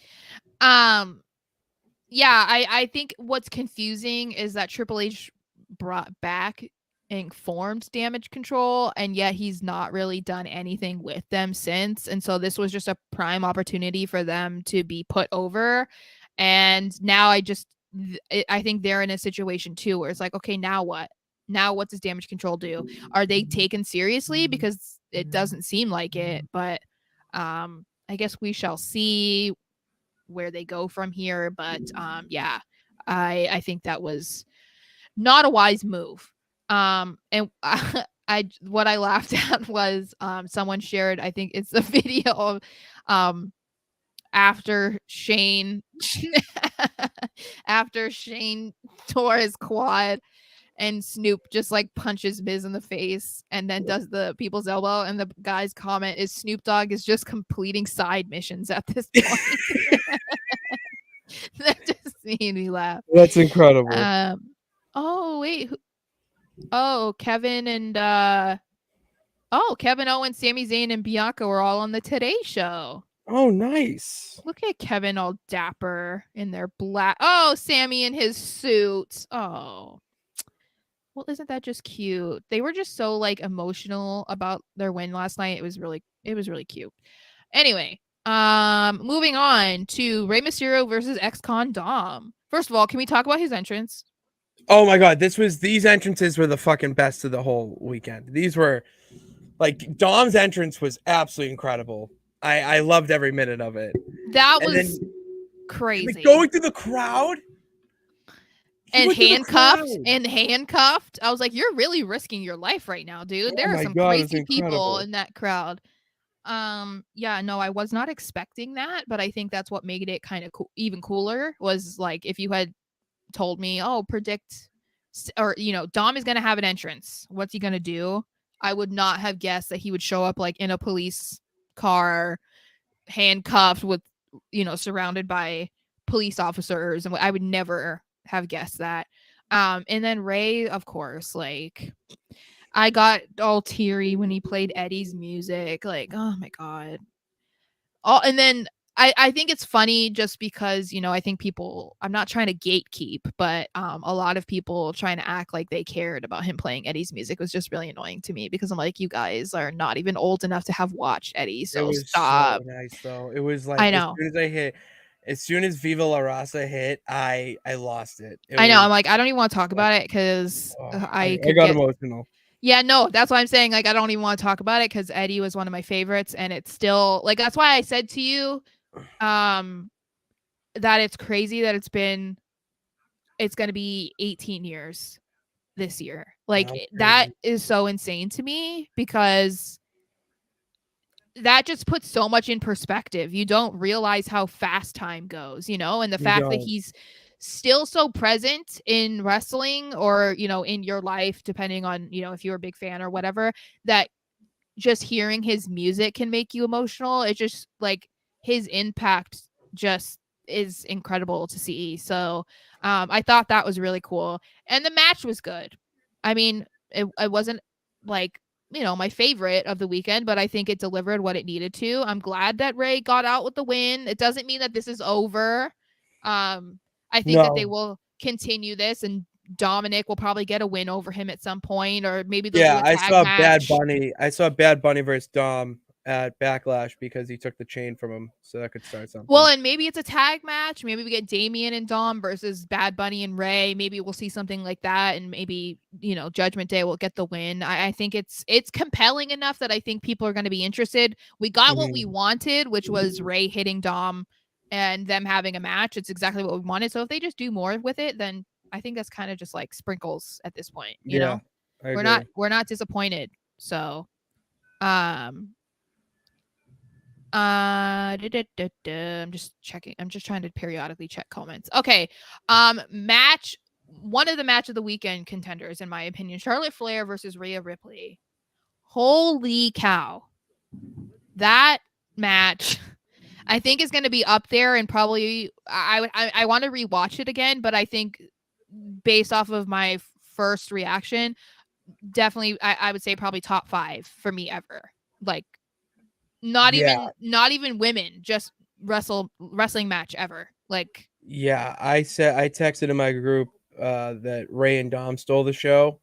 Yeah, I think what's confusing is that Triple H brought back and formed Damage Control, and yet he's not really done anything with them since. And so this was just a prime opportunity for them to be put over. And now I think they're in a situation too where it's like, okay, now what? Now what does Damage Control do? Are they taken seriously? Because it doesn't seem like it, but I guess we shall see where they go from here. But yeah, I think that was not a wise move. And what I laughed at was someone shared, I think it's a video of after Shane after Shane tore his quad and Snoop just like punches Miz in the face and then does the people's elbow, and the guy's comment is Snoop Dogg is just completing side missions at this point. That just made me laugh. That's incredible. Oh wait, Kevin and Kevin Owens, Sami Zayn, and Bianca were all on the Today Show. Oh, nice. Look at Kevin all dapper in their black. Oh, Sammy in his suit. Oh. Well, isn't that just cute? They were just so like emotional about their win last night. It was really cute. Anyway, moving on to Rey Mysterio versus ex-con Dom. First of all, can we talk about his entrance? Oh my god, these entrances were the fucking best of the whole weekend. These were like Dom's entrance was absolutely incredible. I loved every minute of it. That And was then crazy. going through the crowd and handcuffed. I was like, you're really risking your life right now, dude. Oh There are my some God, crazy it's people incredible. in that crowd. Yeah, no, I was not expecting that, but I think that's what made it kind of even cooler was like if you had told me, oh, predict or Dom is going to have an entrance. What's he going to do? I would not have guessed that he would show up like in a police car, handcuffed with, surrounded by police officers. And I would never have guessed that. And then Ray, of course, like I got all teary when he played Eddie's music. Like, oh my God. And then I think it's funny just because, I think people, I'm not trying to gatekeep, but a lot of people trying to act like they cared about him playing Eddie's music was just really annoying to me because I'm like, you guys are not even old enough to have watched Eddie. It So was so stop. nice though. It was like I know. as soon as Viva La Raza hit, I lost it. It I know. was I'm like, I don't even want to talk like, about it because I I could got get. emotional. Yeah, no, that's why I'm saying like I don't even want to talk about it because Eddie was one of my favorites, and it's still like that's why I said to you, that it's crazy that it's going to be 18 years this year. Like that Crazy. is so insane to me because that just puts so much in perspective. You don't realize how fast time goes, and the You fact that don't. he's still so present in wrestling or, in your life, depending on, if you're a big fan or whatever, that just hearing his music can make you emotional. It's just like his impact just is incredible to see. So I thought that was really cool. And the match was good. I mean, it wasn't like, my favorite of the weekend, but I think it delivered what it needed to. I'm glad that Ray got out with the win. It doesn't mean that this is over. I think that they No. will continue this and Dominic will probably get a win over him at some point, or maybe they'll do Yeah, a tag match. I saw Bad Bunny versus Dom at Backlash because he took the chain from him, so that could start something. Well, and maybe it's a tag match. Maybe we get Damian and Dom versus Bad Bunny and Ray. Maybe we'll see something like that, and maybe Judgment Day will get the win. I think it's compelling enough that I think people are going to be interested. We got what we wanted, which was Ray hitting Dom and them having a match. It's exactly what we wanted. So if they just do more with it, then I think that's kind of just like sprinkles at this point. Yeah, I agree. We're not disappointed. So, I'm just checking. I'm just trying to periodically check comments. Okay. Match one of the match of the weekend contenders, in my opinion, Charlotte Flair versus Rhea Ripley. Holy cow. That match I think is going to be up there, and probably I want to rewatch it again, but I think based off of my first reaction, definitely I would say probably top 5 for me ever. Like not even women, just wrestling match ever. Like Yeah, I texted in my group that Ray and Dom stole the show,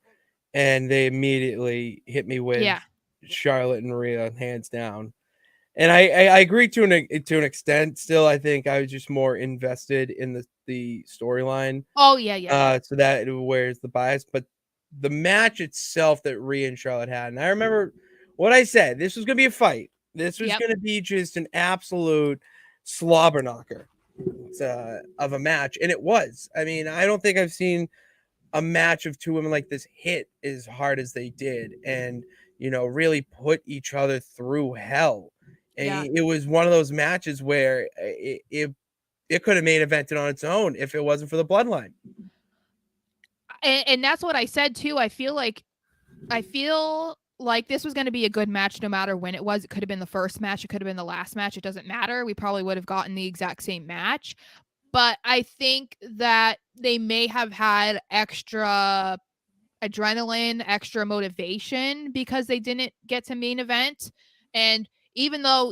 and they immediately hit me with yeah. Charlotte and Rhea hands down. And I agree to an extent. Still, I think I was just more invested in the storyline. Oh yeah. So that wears the bias. But the match itself that Rhea and Charlotte had, and I remember what I said. This was gonna be a fight. This was Yep. gonna be just an absolute slobber knocker of a match, and it was. I mean, I don't think I've seen a match of two women like this hit as hard as they did, and really put each other through hell. And Yeah. it was one of those matches where it could have main evented on its own if it wasn't for the bloodline. And that's what I said too. I feel like this was going to be a good match no matter when it was. It could have been the first match, it could have been the last match. It doesn't matter. We probably would have gotten the exact same match. But I think that they may have had extra adrenaline, extra motivation because they didn't get to main event. And even though,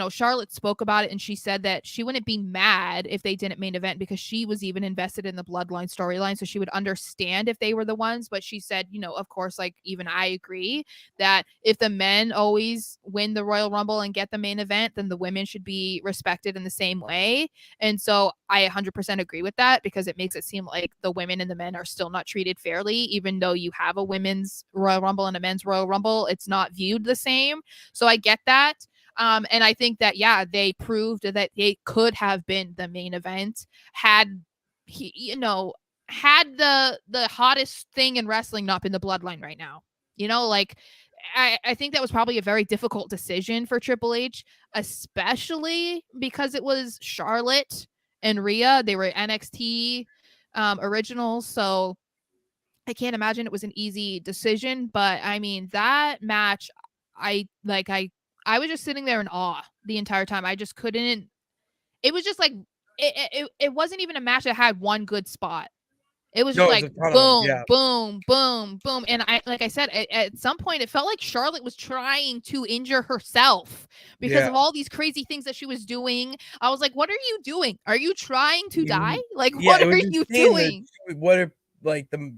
Charlotte spoke about it and she said that she wouldn't be mad if they didn't main event because she was even invested in the bloodline storyline. So she would understand if they were the ones. But she said, of course, like even I agree that if the men always win the Royal Rumble and get the main event, then the women should be respected in the same way. And so I 100% agree with that because it makes it seem like the women and the men are still not treated fairly, even though you have a women's Royal Rumble and a men's Royal Rumble. It's not viewed the same. So I get that. And I think that, yeah, they proved that they could have been the main event had had the hottest thing in wrestling not been the bloodline right now. Like I think that was probably a very difficult decision for Triple H, especially because it was Charlotte and Rhea. They were NXT originals, so I can't imagine it was an easy decision. But I mean, that match, I was just sitting there in awe the entire time. I just couldn't. It was just like it wasn't even a match that had one good spot. It was just No, it was like a ton of them. boom, Yeah. boom, boom, boom. And like I said, at some point, it felt like Charlotte was trying to injure herself because Yeah. of all these crazy things that she was doing. I was like, what are you doing? Are you trying to die? Like, Yeah, what it was are you insane that doing?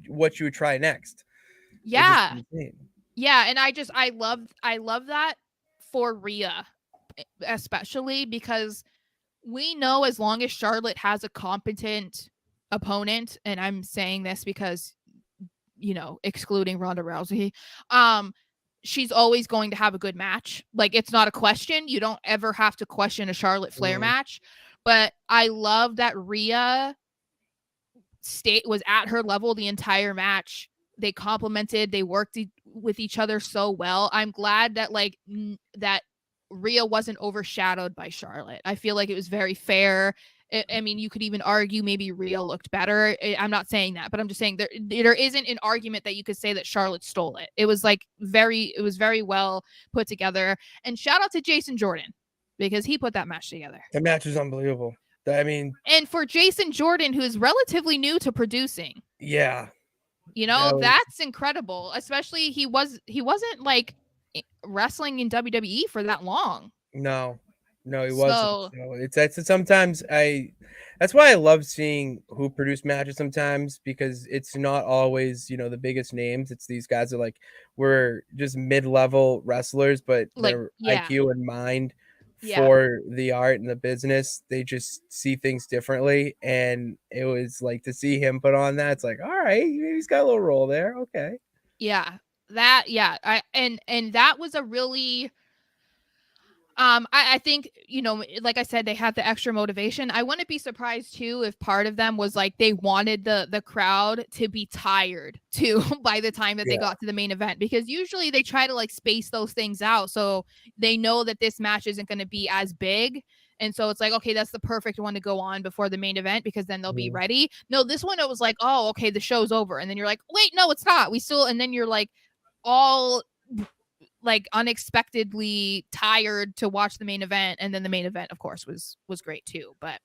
what you would try next. It's just Yeah. insane. Yeah. And I love that for Rhea, especially because we know as long as Charlotte has a competent opponent, and I'm saying this because excluding Ronda Rousey, she's always going to have a good match. Like it's not a question. You don't ever have to question a Charlotte Flair Mhm. match. But I love that Rhea was at her level the entire match. They complimented, they worked with each other so well. I'm glad that that Rhea wasn't overshadowed by Charlotte. I feel like it was very fair. I mean, you could even argue maybe Rhea looked better. I'm not saying that, but I'm just saying there isn't an argument that you could say that Charlotte stole it. It was very well put together. And shout out to Jason Jordan because he put that match together. The match was unbelievable. I mean, And for Jason Jordan, who is relatively new to producing, yeah, that was that's incredible. Especially he wasn't like wrestling in WWE for that long. no, no, he wasn't. So So it's sometimes that's why I love seeing who produce matches sometimes because it's not always the biggest names. It's these guys that we're just mid-level wrestlers, but their yeah. IQ and mind Yeah. for the art and the business, they just see things differently. And it was like to see him put on that, it's like, all right, he's got a little role there. Okay. Yeah. And that was a really I think, like I said, they had the extra motivation. I wouldn't be surprised too if part of them was like they wanted the crowd to be tired too by the time that they Yeah. got to the main event, because usually they try to like space those things out so they know that this match isn't going to be as big. And so it's like, okay, that's the perfect one to go on before the main event because then they'll be Mhm. ready. No, this one, it was like, oh, okay, the show's over. And then you're like, wait, no, it's not. And then you're like, all like unexpectedly tired to watch the main event. And then the main event, of course, was great too. But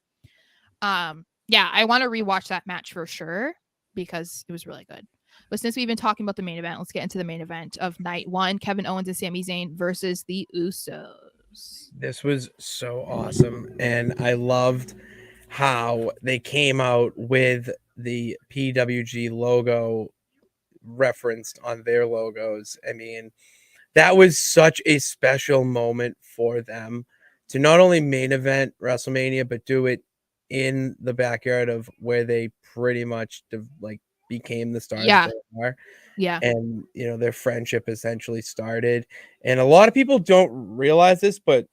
yeah, I want to rewatch that match for sure because it was really good. But since we've been talking about the main event, let's get into the main event of night one: Kevin Owens and Sami Zayn versus the Usos. This was so awesome. And I loved how they came out with the PWG logo referenced on their logos. I mean, that was such a special moment for them to not only main event WrestleMania, but do it in the backyard of where they pretty much became the stars that Yeah, they are. yeah, And their friendship essentially started. And a lot of people don't realize this, but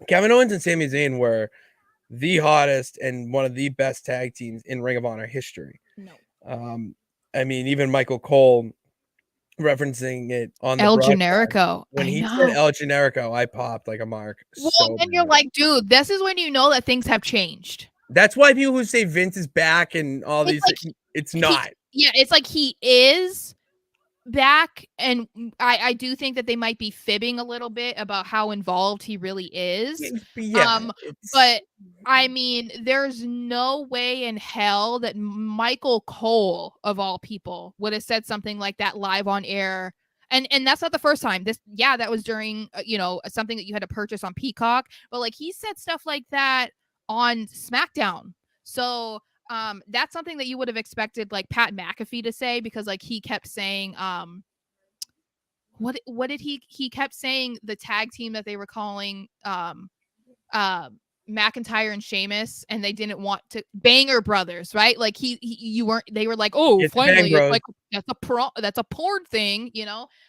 Kevin Owens and Sami Zayn were the hottest and one of the best tag teams in Ring of Honor history. no, Um, I mean, even Michael Cole referencing it on the El broadcast. Generico. When I he said know. El Generico, I popped like a mark Well, so then you're bad. like, dude, this is when you know that things have changed. That's why people who say Vince is back and all It's these, like it's he not. yeah, it's like he is back, and I do think that they might be fibbing a little bit about how involved he really is. Yeah, Um, it's but I mean, there's no way in hell that Michael Cole, of all people, would have said something like that live on air. And that's not the first time. That was during something that you had to purchase on Peacock, but like he said stuff like that on SmackDown. So that's something that you would have expected like Pat McAfee to say, because like he kept saying what did he kept saying the tag team that they were calling uh McIntyre and Sheamus, and they didn't want to Banger Brothers, right? Like you weren't, they were like, oh, it's the Bang finally, it's Bros like that's a porn thing,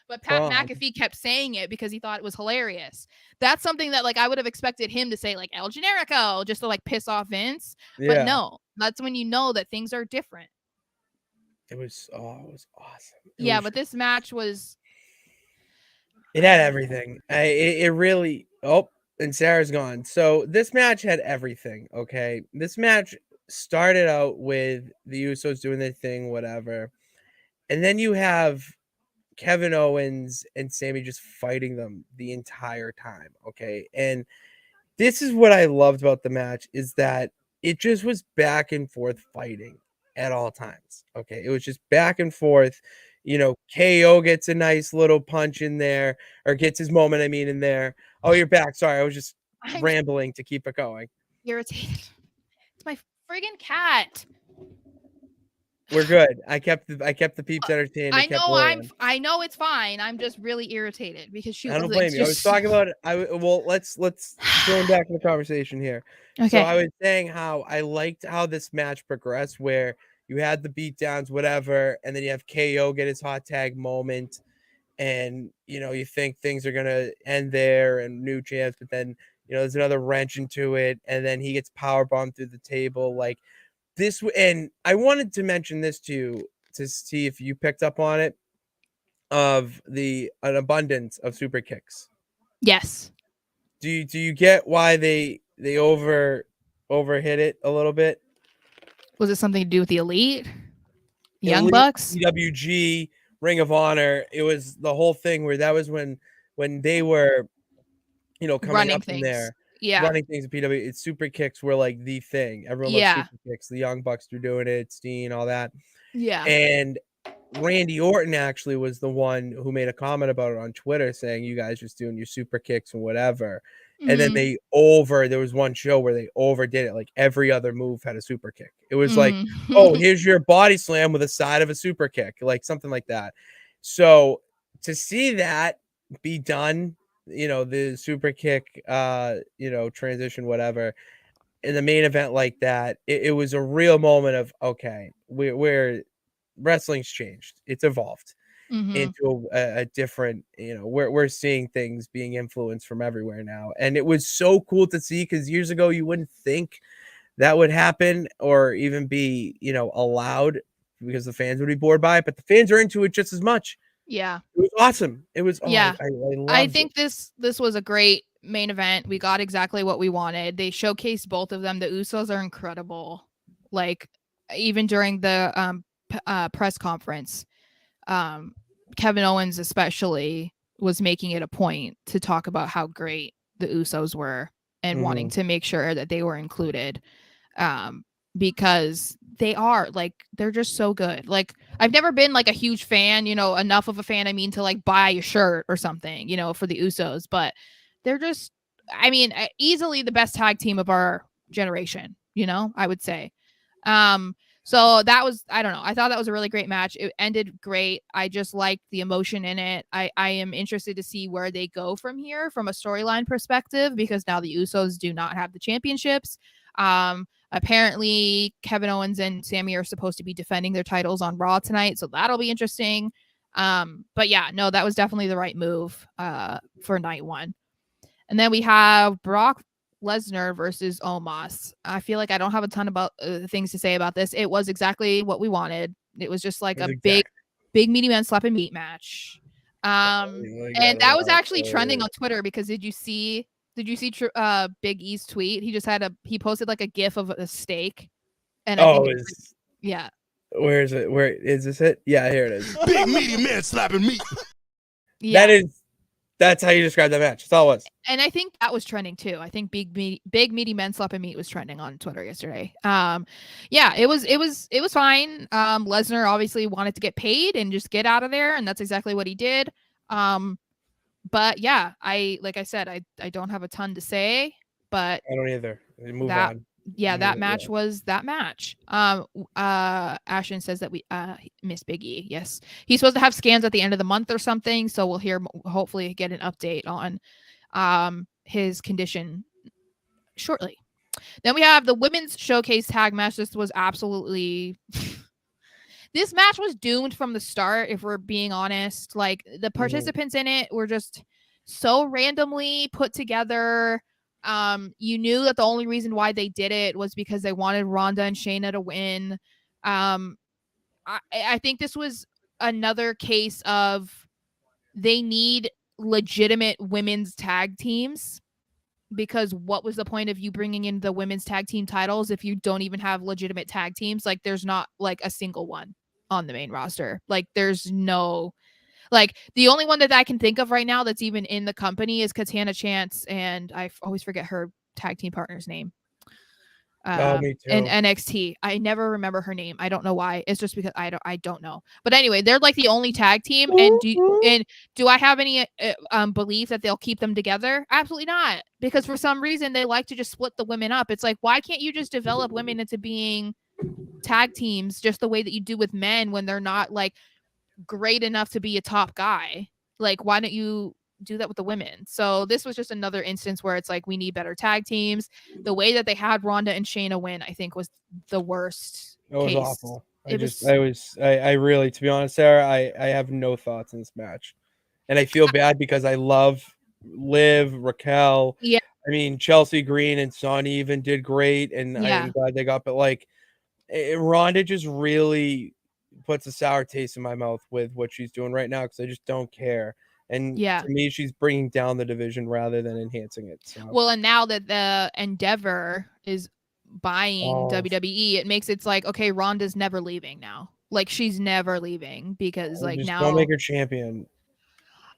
but Pat prom. McAfee kept saying it because he thought it was hilarious. That's something that like I would have expected him to say, like El Generico, just to like piss off Vince. But Yeah, no, that's when you know that things are different. it was awesome. It Yeah, was but just, this match was, it I had don't know. everything. It really. Oh, and Sarah's gone. So this match had everything. Okay, this match started out with the Usos doing their thing, whatever, and then you have Kevin Owens and Sammy just fighting them the entire time. Okay, and this is what I loved about the match, is that it just was back and forth fighting at all times. Okay. It was just back and forth. KO gets a nice little punch in there, or gets his moment, I mean, in there. Oh, you're back. Sorry. I was just I'm just rambling to keep it going. irritated. It's my friggin' cat. We're good. I kept the peeps entertained. It I kept know rolling. I know it's fine. I'm just really irritated because she I was don't like blame you. I was just talking about well, let's join back in the conversation here. So okay. I was saying how I liked how this match progressed, where you had the beatdowns, whatever, and then you have KO get his hot tag moment, and you think things are gonna end there and new champs, but then there's another wrench into it, and then he gets power bombed through the table like this. And I wanted to mention this to you to see if you picked up on it, of an abundance of super kicks. Yes. Do you get why they overhit it a little bit? Was it something to do with the Elite? Young Elite, Bucks? PWG, Ring of Honor. It was the whole thing where that was when they were coming Running up in things. there, Yeah. running things in PW. It's super kicks were like the thing. Everyone loves Yeah. super kicks. The Young Bucks were doing it, Steen, all that. Yeah. And Randy Orton actually was the one who made a comment about it on Twitter, saying, "You guys just doing your super kicks and whatever." And then Mhm. there was one show where they overdid it. Like every other move had a super kick. It was like, "Oh, Mhm. here's your body slam with a side of a super kick," like something like that. So to see that be done, the super kick, transition, whatever, in the main event like that, it was a real moment of, okay, we're wrestling's changed. It's evolved Mhm. into a different, we're seeing things being influenced from everywhere now. And it was so cool to see, because years ago you wouldn't think that would happen or even be, allowed, because the fans would be bored by it, but the fans are into it just as much. Yeah. It was awesome. It was, oh, I Yeah. I loved it. think this was a great main event. We got exactly what we wanted. They showcased both of them. The Usos are incredible. Like even during the press conference, um, Kevin Owens especially was making it a point to talk about how great the Usos were and wanting Mhm. to make sure that they were included. Um, because they are like they're just so good. Like I've never been like a huge fan, enough of a fan, I mean, to like buy a shirt or something, for the Usos, but they're just, I mean, easily the best tag team of our generation, I would say. Um, so that was, I don't know. I thought that was a really great match. It ended great. I just liked the emotion in it. I am interested to see where they go from here from a storyline perspective, because now the Usos do not have the championships. Apparently Kevin Owens and Sammy are supposed to be defending their titles on Raw tonight, so that'll be interesting. But yeah, no, that was definitely the right move for night one. And then we have Brock Lesnar versus Omos. I feel like I don't have a ton about things to say about this. It was exactly what we wanted. It was just like It was a big, exact. big meaty men slap and meat match. And that was actually trending on Twitter because did you see Big E's tweet? He just he posted like a gif of a steak, and I think yeah. Where is it? Where is this? It? Yeah, here it is. Big meaty man slapping meat. Yeah. That's how you describe that match. That's all it was. And I think that was trending too. I think big meaty men slapping meat was trending on Twitter yesterday. Yeah, it was fine. Lesnar obviously wanted to get paid and just get out of there, and that's exactly what he did. But yeah, like I said, I don't have a ton to say, but I don't either. Move on. Yeah, that match was that match. Ashton says that we miss Big E. Yes, he's supposed to have scans at the end of the month or something, so we'll hopefully get an update on his condition shortly. Then we have the women's showcase tag match. This was absolutely this match was doomed from the start, if we're being honest. Like, the participants in it were just so randomly put together. You knew that the only reason why they did it was because they wanted Ronda and Shayna to win. I think this was another case of they need legitimate women's tag teams, because what was the point of you bringing in the women's tag team titles if you don't even have legitimate tag teams? Like, there's not like a single one on the main roster. Like, there's no, like, the only one that I can think of right now that's even in the company is Katana Chance, and I always forget her tag team partner's name. Me too. In NXT, I never remember her name. I don't know why. It's just because I don't know. But anyway, they're like the only tag team. And do I have any belief that they'll keep them together? Absolutely not. Because for some reason they like to just split the women up. It's like, why can't you just develop women into being tag teams just the way that you do with men when they're not like great enough to be a top guy? Like, why don't you do that with the women? So this was just another instance where it's like, we need better tag teams. The way that they had Ronda and Shayna win, I think, was the worst. It was case. awful. I really, to be honest, Sarah, I have no thoughts in this match, and I feel bad because I love Liv, Raquel. Yeah. I mean, Chelsea Green and Sonny even did great, and I'm glad they got, but like, Ronda just really puts a sour taste in my mouth with what she's doing right now, because I just don't care. And to me, she's bringing down the division rather than enhancing it. So. Well, and now that the Endeavor is buying WWE, it makes it's like, okay, Ronda's never leaving now. Like, she's never leaving because like just now don't make her champion.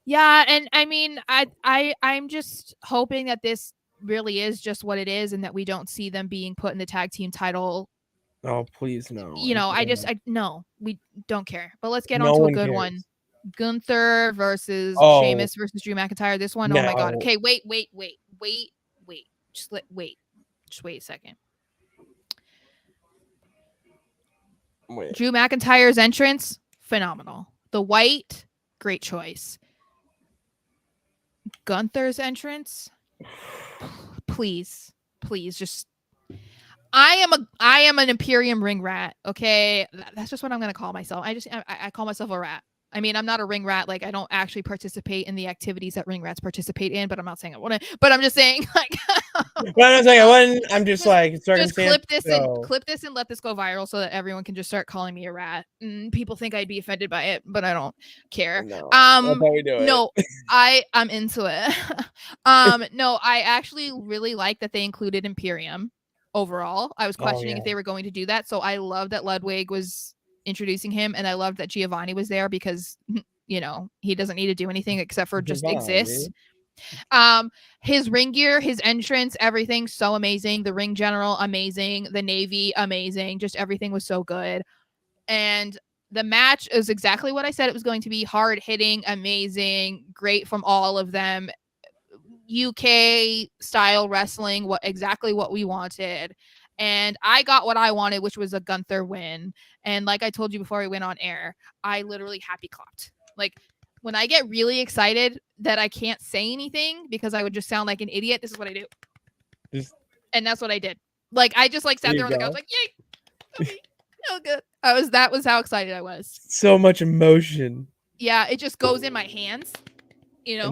Yeah, and I mean, I'm just hoping that this really is just what it is, and that we don't see them being put in the tag team title. Oh, please no. You know, no, we don't care. But let's get on to a good one. Gunther versus Sheamus versus Drew McIntyre. This one, oh my god. Okay, wait. Just wait a second. Drew McIntyre's entrance, phenomenal. The white, great choice. Gunther's entrance, please just. I am an Imperium ring rat. Okay, that's just what I'm gonna call myself. I call myself a rat. I mean, I'm not a ring rat. Like, I don't actually participate in the activities that ring rats participate in, but I'm not saying I want to, but I'm just saying, like, I'm just like, just clip this and let this go viral so that everyone can just start calling me a rat. People think I'd be offended by it, but I don't care. No, I'm into it. No, I actually really like that they included Imperium overall. I was questioning if they were going to do that. So I love that Ludwig was introducing him, and I loved that Giovanni was there because, you know, he doesn't need to do anything except for just exist. His ring gear, his entrance, everything so amazing. The ring general, amazing. The Navy, amazing. Just everything was so good. And the match is exactly what I said it was going to be. Hard hitting, amazing, great from all of them. UK style wrestling, exactly what we wanted. And I got what I wanted, which was a Gunther win. And like I told you before we went on air, I literally happy clapped. Like, when I get really excited that I can't say anything because I would just sound like an idiot, this is what I do. And that's what I did. Like, I just like sat there on the couch like, yay. Okay. Oh, good. That was how excited I was. So much emotion. Yeah, it just goes in my hands. You know,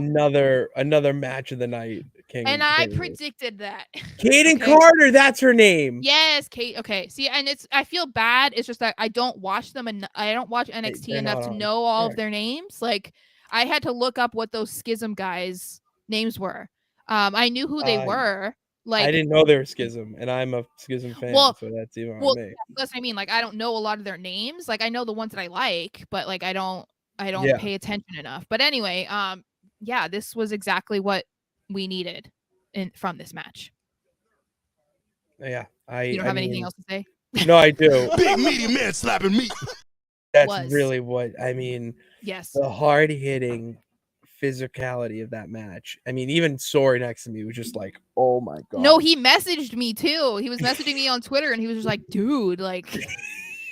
another match of the night. And I King. predicted that. Kaden Okay. Carter, that's her name. Yes, Kate. Okay. See, and I feel bad. It's just that I don't watch them and I don't watch NXT They're enough not to on. know all of Right. their names. Like I had to look up what those Schism guys' names were. I knew who they were. I Like, didn't know they were Schism, and I'm a Schism fan, well, so that's even on well, me. that's what I mean. Like, I don't know a lot of their names. Like, I know the ones that I like, but like, I don't Yeah, pay attention enough. But anyway, yeah, this was exactly what we needed from this match. yeah. You don't I have anything mean, else to say? no, I do. Big meaty man slapping meat. That's Was really what I mean. yes. The hard hitting physicality of that match. I mean, even Sorry next to me was just like, "Oh my god!" No, he messaged me too. He was messaging me on Twitter, and he was just like, "Dude, like,"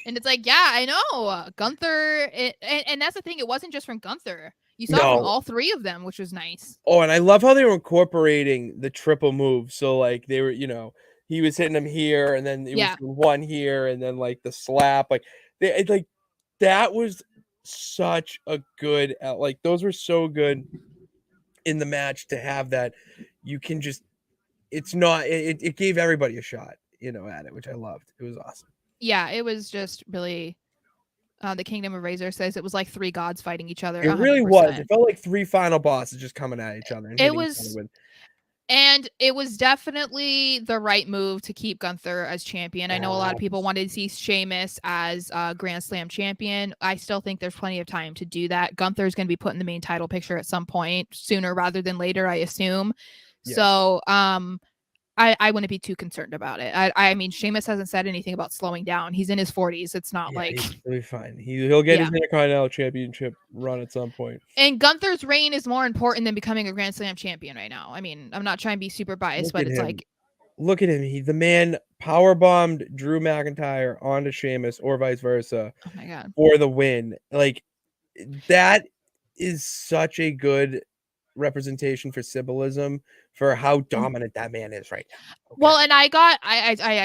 and it's like, "Yeah, I know, Gunther." And that's the thing; it wasn't just from Gunther. You saw it from No. all three of them, which was nice. Oh, and I love how they were incorporating the triple move. So like they were, he was hitting them here, and then it was Yeah, one here, and then like the slap. Like like that was such a good like those were so good in the match to have that. You can just it's not it gave everybody a shot, at it, which I loved. It was awesome. yeah, it was just really. The Kingdom of Razor says it was like three gods fighting each other. It really was. 100%. It felt like three final bosses just coming at each other and It hitting each other was with And it was definitely the right move to keep Gunther as champion. I know a lot of people wanted to see Sheamus as Grand Slam champion. I still think there's plenty of time to do that. Gunther's going to be put in the main title picture at some point, sooner rather than later, I assume. Yes. So I wouldn't be too concerned about it. I mean, Sheamus hasn't said anything about slowing down. He's in his 40s. It's not like he'll be fine. He'll get Yeah. his Intercontinental Championship run at some point. And Gunther's reign is more important than becoming a Grand Slam champion right now. I mean, I'm not trying to be super biased, Look but at it's him. like Look at him. The man power bombed Drew McIntyre onto Sheamus or vice versa oh my god. for the win. Like that is such a good representation for symbolism for how dominant that man is right now. Okay? Well, and I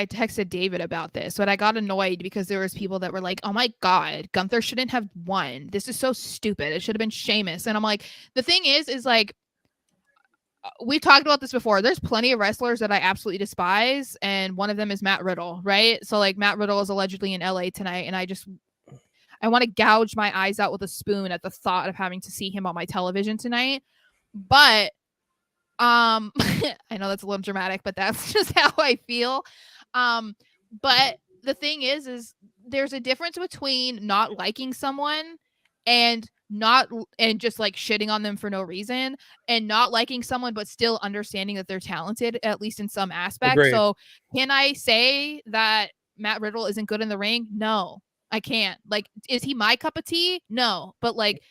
texted David about this, but I got annoyed because there was people that were like, "Oh my god, Gunther shouldn't have won. This is so stupid. It should have been Sheamus." And I'm like, the thing is like we've talked about this before. There's plenty of wrestlers that I absolutely despise, and one of them is Matt Riddle, right? So like Matt Riddle is allegedly in LA tonight, and I want to gouge my eyes out with a spoon at the thought of having to see him on my television tonight. But I know that's a little dramatic, but that's just how I feel. But the thing is there's a difference between not liking someone and just like shitting on them for no reason, and not liking someone but still understanding that they're talented, at least in some aspect. Agreed. So can I say that Matt Riddle isn't good in the ring? No, I can't. Like, is he my cup of tea? No, but like,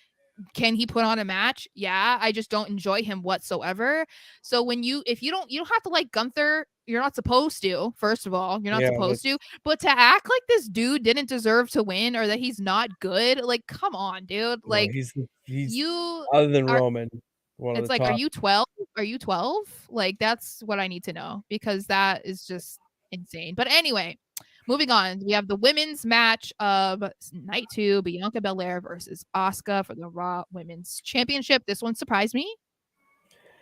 can he put on a match? Yeah, I just don't enjoy him whatsoever. So if you don't have to like Gunther, you're not supposed to. First of all, you're not supposed to. But to act like this dude didn't deserve to win or that he's not good, like, come on, dude. Like, he's you other than are. Roman, one of It's the like, top. are you 12? Are you 12? Like, that's what I need to know, because that is just insane. But anyway, moving on, we have the women's match of night 2, Bianca Belair versus Asuka for the Raw Women's Championship. This one surprised me.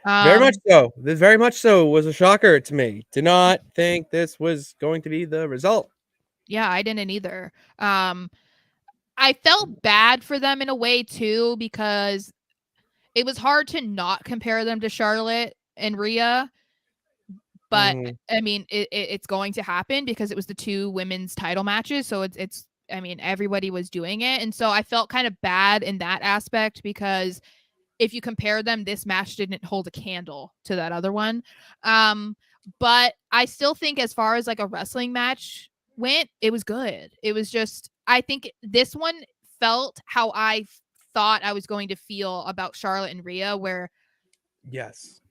Very much so. This very much so was a shocker to me. Did not think this was going to be the result. Yeah, I didn't either. I felt bad for them in a way too, because it was hard to not compare them to Charlotte and Rhea. But I mean, it's going to happen because it was the 2 women's title matches. So it's I mean, everybody was doing it. And so I felt kind of bad in that aspect, because if you compare them, this match didn't hold a candle to that other one. But I still think, as far as like a wrestling match went, it was good. It was just, I think this one felt how I thought I was going to feel about Charlotte and Rhea, where Yes.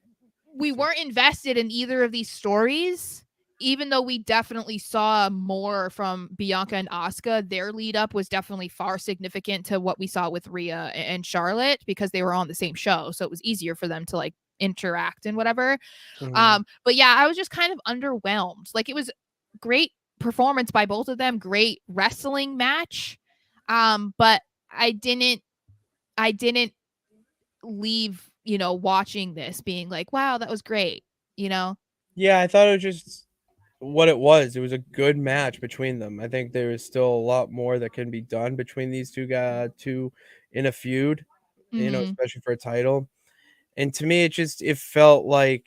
we weren't invested in either of these stories, even though we definitely saw more from Bianca and Asuka. Their lead up was definitely far significant to what we saw with Rhea and Charlotte, because they were on the same show. So it was easier for them to like interact and whatever. But yeah, I was just kind of underwhelmed. Like, it was great performance by both of them, great wrestling match. But I didn't leave watching this being like, wow, that was great, you know? Yeah, I thought it was just what it was. It was a good match between them. I think there is still a lot more that can be done between these two in a feud, Mhm. especially for a title. And to me, it felt like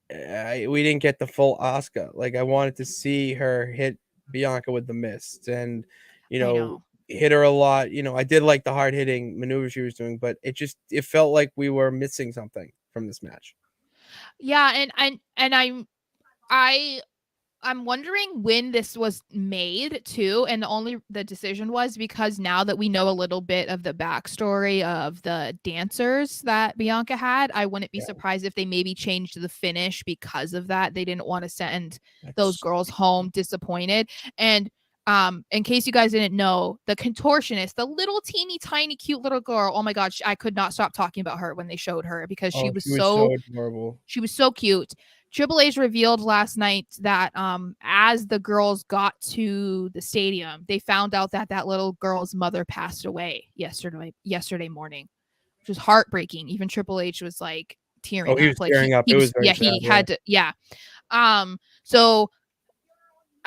we didn't get the full Asuka. Like I wanted to see her hit Bianca with the mist and you I know know. hit her a lot. I did like the hard hitting maneuvers she was doing, but it felt like we were missing something from this match. Yeah, and I I'm wondering when this was made too, and the decision was because now that we know a little bit of the backstory of the dancers that Bianca had, I wouldn't be Yeah, surprised if they maybe changed the finish because of that. They didn't want to send those that's girls home disappointed. And in case you guys didn't know, the contortionist, the little teeny tiny cute little girl, oh my god, I could not stop talking about her when they showed her because oh, she was so adorable. she was so cute. Triple H revealed last night that as the girls got to the stadium, they found out that that little girl's mother passed away yesterday morning, which was heartbreaking. Even Triple H was like Oh, tearing he up. was Like tearing he up. he It was was very yeah, sad. he Yeah. had to yeah. So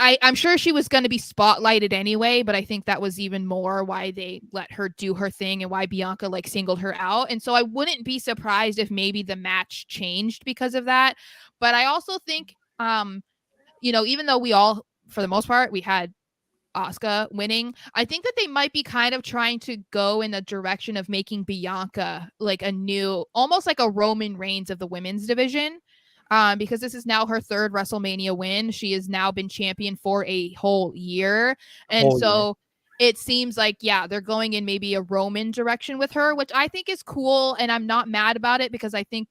I'm sure she was going to be spotlighted anyway, but I think that was even more why they let her do her thing and why Bianca like singled her out. And so I wouldn't be surprised if maybe the match changed because of that. But I also think, even though we all, for the most part, we had Asuka winning, I think that they might be kind of trying to go in the direction of making Bianca like a new, almost like a Roman Reigns of the women's division. Because this is now her third WrestleMania win. She has now been champion for a whole year. And Whole year. so it seems like, yeah, they're going in maybe a Roman direction with her, which I think is cool. And I'm not mad about it because I think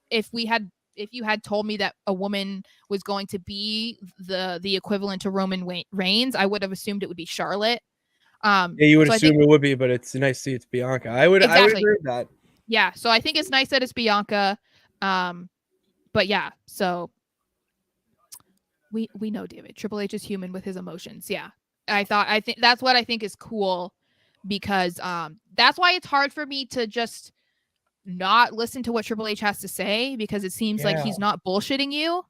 if you had told me that a woman was going to be the equivalent to Roman Reigns, I would have assumed it would be Charlotte. Yeah, you would So I think assume it would be, but it's nice to see it's Bianca. I would exactly, agree with that. yeah. So I think it's nice that it's Bianca. Um, but yeah, so we know David Triple H is human with his emotions. Yeah, I think that's what I think is cool because that's why it's hard for me to just not listen to what Triple H has to say because it seems like Yeah. he's not bullshitting you.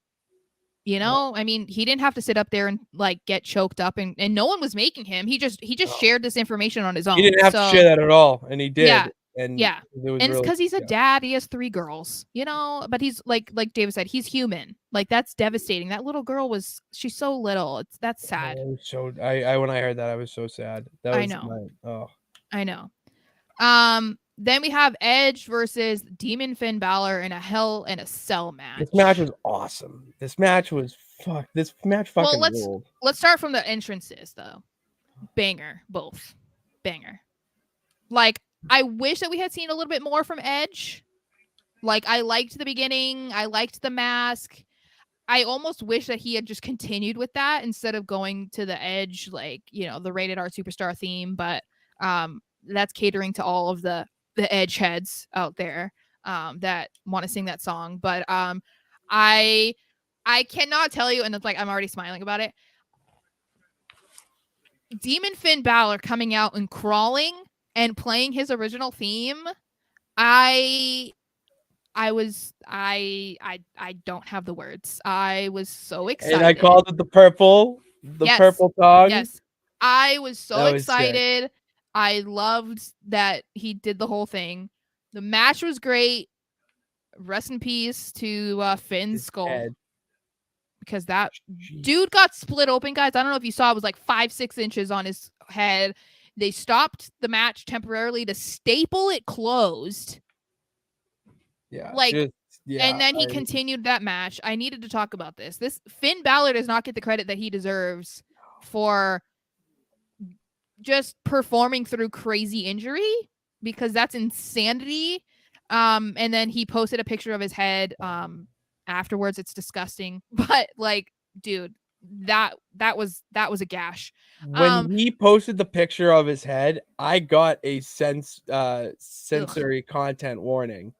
No, I mean, he didn't have to sit up there and like get choked up and no one was making him. He just no. shared this information on his He own. didn't have to So share that at all, and he did, yeah. and Yeah. it was And it's really because he's a yeah. dad. He has three girls, but he's like David said, he's human. Like that's devastating. That little girl she's so little. That's sad. I was so I when I heard that, I was so sad. That I was know. my oh. I know. Then we have Edge versus Demon Finn Balor in a Hell in a Cell This match match. was awesome. This match Well, fucking ruled. let's start from the entrances though. Banger, both. Banger. Like I wish that we had seen a little bit more from Edge. Like I liked the beginning, I liked the mask. I almost wish that he had just continued with that instead of going to the Edge, like, the rated R superstar theme, but that's catering to all of the Edge heads out there that want to sing that song. But I I cannot tell you, and it's like I'm already smiling about it. Demon Finn Balor coming out and crawling and playing his original theme. I I don't have the words. I was so And I excited. called it the Yes. purple tongue. Yes. I was so That was sick. excited. I loved that he did the whole thing. The match was great. Rest in peace to Finn's His skull head. because that Jeez. dude got split open, guys. I don't know if you saw, it was like 5-6 inches on his head. They stopped the match temporarily to staple it closed. Yeah, Like, just yeah. and then he continued that match. I needed to talk about this. This Finn Balor does not get the credit that he deserves for just performing through crazy injury because that's insanity. And then he posted a picture of his head afterwards. It's disgusting. But like, dude, that was a gash. When he posted the picture of his head, I got a Ugh. sensory content warning.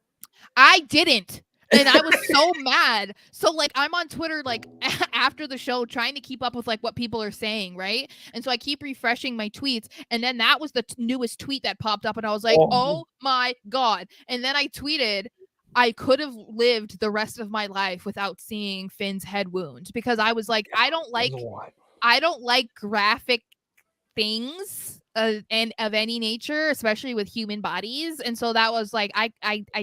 I didn't. And I was so mad. So like I'm on Twitter like after the show trying to keep up with like what people are saying, right? And so I keep refreshing my tweets, and then that was the newest tweet that popped up, and I was like, Oh, "Oh my god." And then I tweeted, I could have lived the rest of my life without seeing Finn's head wound, because I was like, that was a lot. I don't like graphic things and of any nature, especially with human bodies. And so that was like, I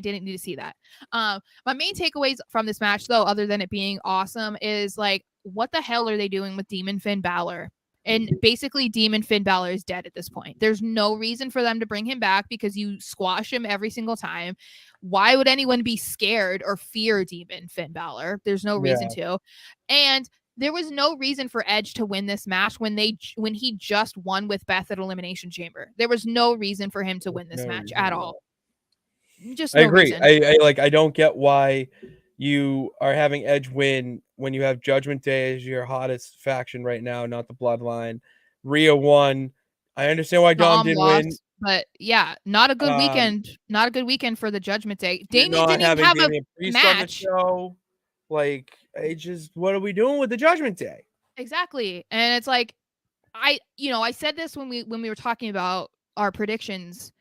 didn't need to see that. My main takeaways from this match, though, other than it being awesome, is like, what the hell are they doing with Demon Finn Balor? And basically, Demon Finn Balor is dead at this point. There's no reason for them to bring him back because you squash him every single time. Why would anyone be scared or fear Demon Finn Balor? There's no reason Yeah, to. And there was no reason for Edge to win this match when he just won with Beth at Elimination Chamber. There was no reason for him to win this no match reason at at all. all. Just I no agree. reason. I don't get why you are having Edge win when you have Judgment Day as your hottest faction right now, not the Bloodline. Rhea won. I understand why Dom Dom didn't win. lost, but yeah, not a good Um, weekend. Not a good weekend for the Judgment Day. you're Damien not didn't even having have a Damian Priest on the match. show. Like, I just, what are we doing with the Judgment Day? Exactly. And it's like, I said this when we were talking about our predictions.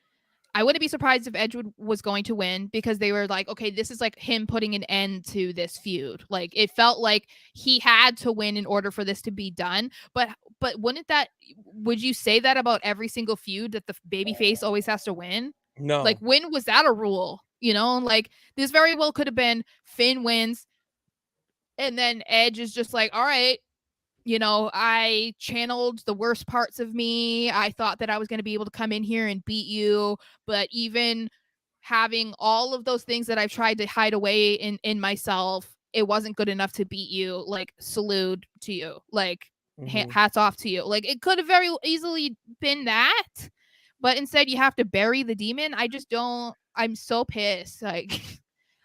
I wouldn't be surprised if Edgewood was going to win, because they were like, okay, this is like him putting an end to this feud. Like, it felt like he had to win in order for this to be done. But would you say that about every single feud, that the babyface always has to win? Like, No, when was that a rule? Like, this very well could have been Finn wins, and then Edge is just like, all right, I channeled the worst parts of me. I thought that I was going to be able to come in here and beat you, but even having all of those things that I've tried to hide away in myself, it wasn't good enough to beat you. Like, salute to you. Like, hmm hats off to you. Like, it could have very easily been that, but instead you have to bury the demon. I just don't. I'm so pissed. Like,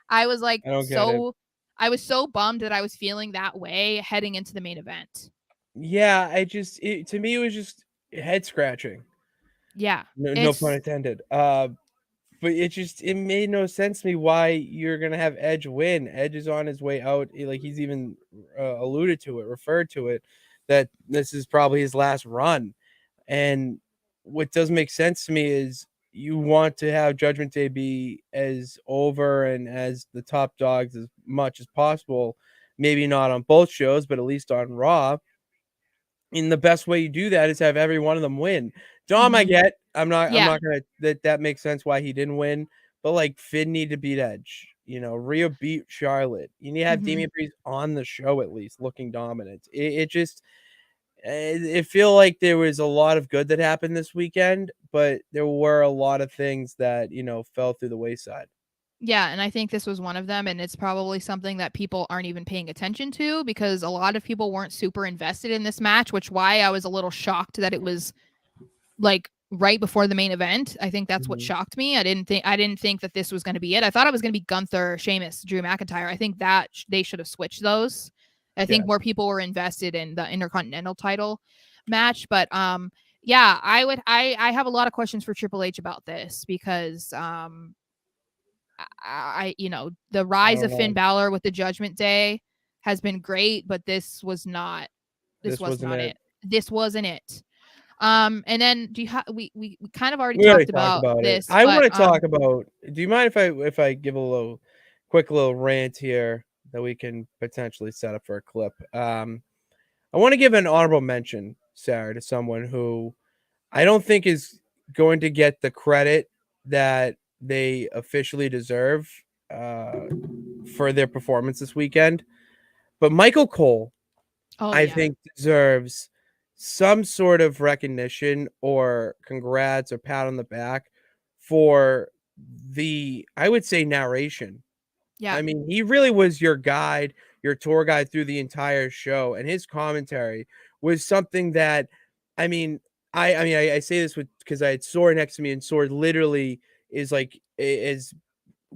I was like I don't get it. I was so bummed that I was feeling that way heading into the main event. Yeah, to me, it was just head scratching. Yeah. No pun It's intended. But it made no sense to me why you're gonna have Edge win. Edge is on his way out. Like, he's even alluded to it, referred to it, that this is probably his last run. And what doesn't make sense to me is you want to have Judgment Day be as over and as the top dogs as much as possible. Maybe not on both shows, but at least on Raw. And the best way you do that is have every one of them win. Dom, I mhm. get. I'm Yeah. not gonna that makes sense why he didn't win. But like, Finn need to beat Edge. Rhea beat Charlotte. You need to have Mhm. Damian Priest on the show at least, looking dominant. It just it feel like there was a lot of good that happened this weekend, but there were a lot of things that fell through the wayside. Yeah, and I think this was one of them, and it's probably something that people aren't even paying attention to, because a lot of people weren't super invested in this match, which why I was a little shocked that it was like right before the main event. I think that's what Mhm. shocked me. I didn't think that this was going to be it. I thought it was going to be Gunther, Sheamus, Drew McIntyre. I think that they should have switched those. I Yeah, think more people were invested in the Intercontinental title match, but yeah, I have a lot of questions for Triple H about this, because the I rise don't of Finn know. Balor with the Judgment Day has been great, but this was not this This was wasn't not it. it. This wasn't it. And then do you have we kind of already We already talked talked about about it. this, I but want to talk about. Do you mind if I give a quick little rant here that we can potentially set up for a clip? I want to give an honorable mention, Sarah, to someone who I don't think is going to get the credit that they officially deserve uh, for their performance this weekend. But Michael Cole, oh I yeah. think, deserves some sort of recognition or congrats or pat on the back for I would say, narration. Yeah. I mean, he really was your guide, your tour guide through the entire show, and his commentary was something that, I mean, I say this because I had Sword next to me, and Sword literally is like is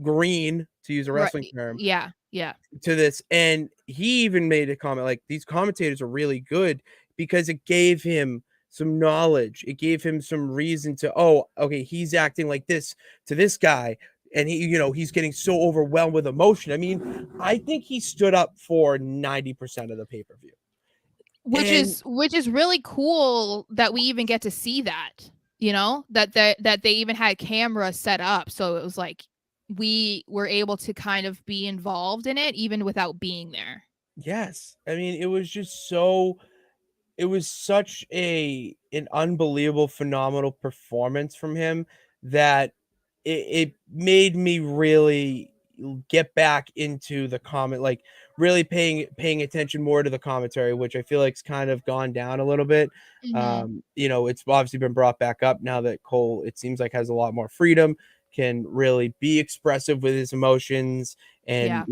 green, to use a Right. wrestling term, Yeah. Yeah. to this, and he even made a comment like, these commentators are really good because it gave him some knowledge. It gave him some reason to, oh, okay, he's acting like this to this guy. and he's getting so overwhelmed with emotion. I mean, I think he stood up for 90% of the pay-per-view. And which is really cool that we even get to see that, that they even had cameras set up, so it was like we were able to kind of be involved in it even without being there. yes, I mean, it was such an unbelievable, phenomenal performance from him that it made me really get back into the comment, like really paying attention more to the commentary, which I feel like's kind of gone down a little bit. Mm-hmm. It's obviously been brought back up now that Cole, it seems like, has a lot more freedom, can really be expressive with his emotions, and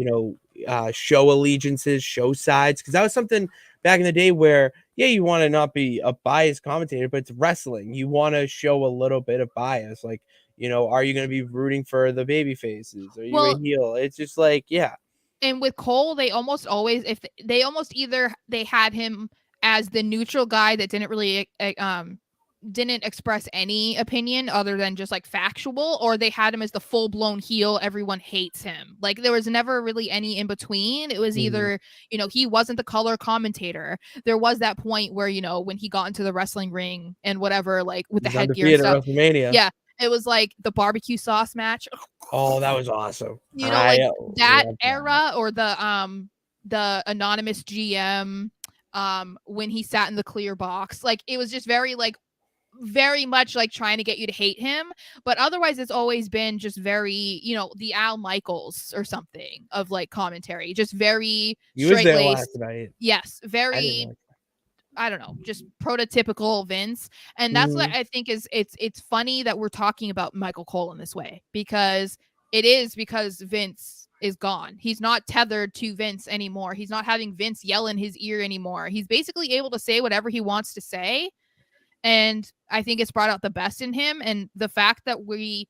Yeah. show allegiances, show sides, because that was something back in the day where, yeah, you want to not be a biased commentator, but it's wrestling. You want to show a little bit of bias. Like, are you going to be rooting for the baby faces? Are you a Well, heel? It's just like, yeah, and with Cole, they almost always, if they almost either they had him as the neutral guy that didn't really didn't express any opinion other than just like factual, or they had him as the full blown heel. Everyone hates him. Like there was never really any in between. It was mhm. either, he wasn't the color commentator. There was that point where, when he got into the wrestling ring and whatever, like with the He's headgear and undefeated at stuff. WrestleMania. Yeah. It was like the barbecue sauce match. Oh, that was awesome. Like I that love that. era, or the anonymous GM when he sat in the clear box. Like it was just very like very much like trying to get you to hate him, but otherwise it's always been just very, the Al Michaels or something of like commentary, just very He was straight there last laced. night. Yes, I didn't very, like I don't know, just prototypical Vince. And that. that's what Mhm. I think is, it's funny that we're talking about Michael Cole in this way, because it is because Vince is gone. He's not tethered to Vince anymore. He's not having Vince yell in his ear anymore. He's basically able to say whatever he wants to say. And I think it's brought out the best in him. And the fact that we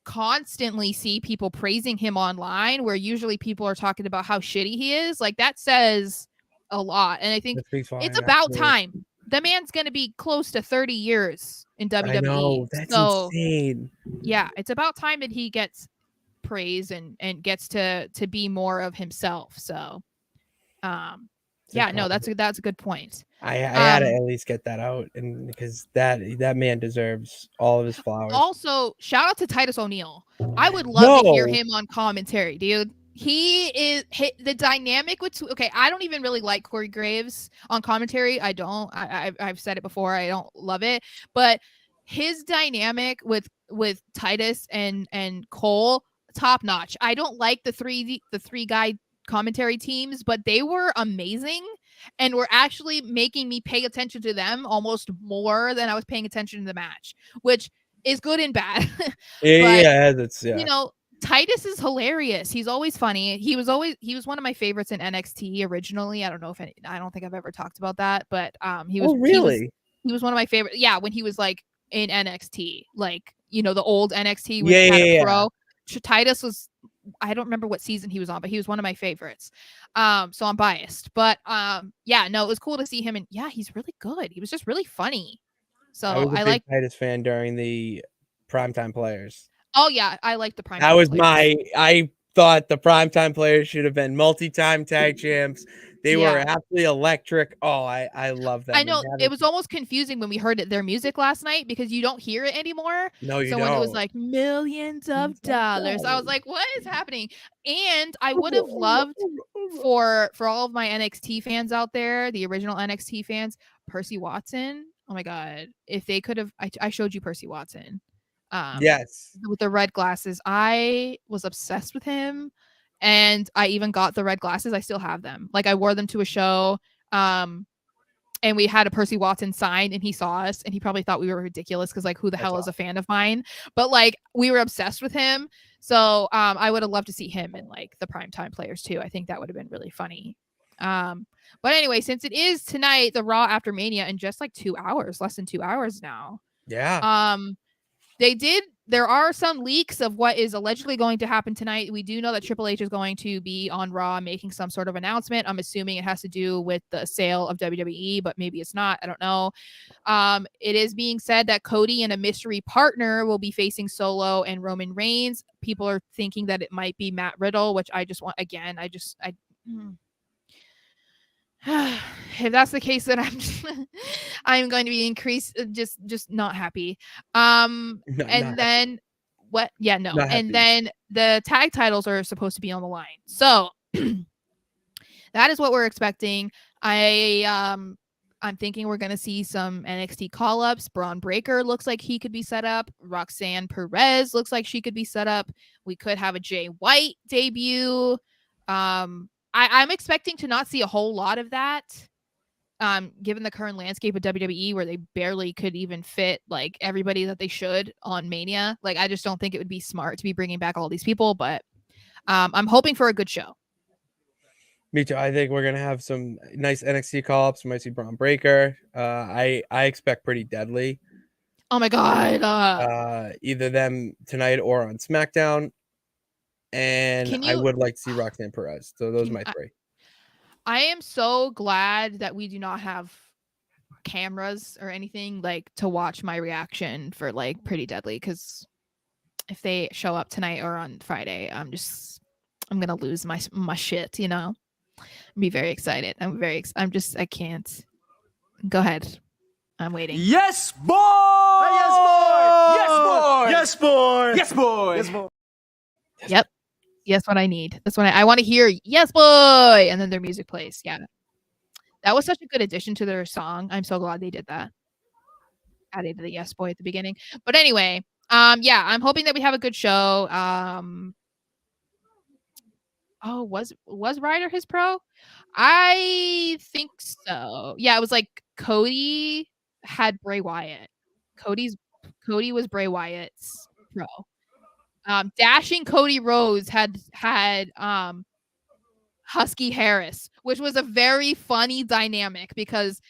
constantly see people praising him online, where usually people are talking about how shitty he is, like that says a lot. And I think That speaks it's volume, about absolutely. time. The man's going to be close to 30 years in I WWE. know, that's So, insane. yeah, it's about time that he gets praise and gets to be more of himself. So, um It's yeah, no, incredible. that's a good point. I had to Um at least get that out, and because that man deserves all of his flowers. Also, shout out to Titus O'Neil. I would love to hear No. him on commentary, dude. The dynamic with, okay, I don't even really like Corey Graves on commentary. I don't. I've said it before. I don't love it, but his dynamic with Titus and Cole, top notch. I don't like the three guy commentary teams, but they were amazing and were actually making me pay attention to them almost more than I was paying attention to the match, which is good and bad. Yeah, But, yeah, that's you yeah. know, Titus is hilarious. He's always funny. He was one of my favorites in NXT originally. I don't think I've ever talked about that, but Oh, really? he was one of my favorite. Yeah, when he was like in NXT, like, the old NXT when Yeah, they had yeah, a yeah. pro. Titus was, I don't remember what season he was on, but he was one of my favorites. So I'm biased. But yeah, no, it was cool to see him, and yeah, he's really good. He was just really funny. I So was a I big like, Titus fan during the Primetime Players. oh yeah, I like the That primetime was players. I thought the Primetime Players should have been multi-time tag champs. They were Yeah. absolutely electric. Oh, I love I them, and know it having was almost confusing when we heard their music last night because you don't hear it anymore. no, you So when it was don't. like millions of dollars, I was like, what is happening? And I would have loved for all of my NXT fans out there, the original NXT fans, Percy Watson. Oh my god, if they could have, I showed you Percy Watson, um, Yes. with the red glasses. I was obsessed with him, and I even got the red glasses. I still have them. Like I wore them to a show. Um, and we had a Percy Watson sign, and he saw us and he probably thought we were ridiculous because like who the That's hell is a awesome. fan of mine? But like we were obsessed with him. So I would have loved to see him in like the primetime players too. I think that would have been really funny. Um, but anyway, since it is tonight, the Raw after Mania in just like 2 hours, less than 2 hours now. Yeah. Um, There are some leaks of what is allegedly going to happen tonight. We do know that Triple H is going to be on Raw making some sort of announcement. I'm assuming it has to do with the sale of WWE, but maybe it's not. I don't know. It is being said that Cody and a mystery partner will be facing Solo and Roman Reigns. People are thinking that it might be Matt Riddle, which I just want again. If that's the case, then I'm going to be just not happy. And then what? Yeah, no. And then the tag titles are supposed to be on the line. So that is what we're expecting. I'm thinking we're going to see some NXT call-ups. Braun Breaker looks like he could be set up. Roxanne Perez looks like she could be set up. We could have a Jay White debut. I'm expecting to not see a whole lot of that. Given the current landscape of WWE where they barely could even fit like everybody that they should on Mania. Like, I just don't think it would be smart to be bringing back all these people, but I'm hoping for a good show. Me too. I think we're gonna have some nice NXT call-ups. We might see Braun Breaker. I expect Pretty Deadly. Oh my god! Either them tonight or on SmackDown. And I would like to see Roxanne Perez. So those are my three. I am so glad that we do not have cameras or anything like to watch my reaction for like Pretty Deadly, because if they show up tonight or on Friday, I'm gonna lose my shit, you know. Be very excited. I can't. Go ahead. I'm waiting. Yes, boy! Yes, boy! Yes, boy! Yes, boy! Yes, boy! Yes, boy! Yep. Yes, what I need. That's what I want to hear. Yes, boy! And then their music plays. Yeah. That was such a good addition to their song. I'm so glad they did that. Added the yes boy at the beginning. But anyway, yeah, I'm hoping that we have a good show. Oh, was Ryder his pro? I think so. Yeah, it was like Cody had Bray Wyatt. Cody was Bray Wyatt's pro. Dashing Cody Rhodes had Husky Harris, which was a very funny dynamic because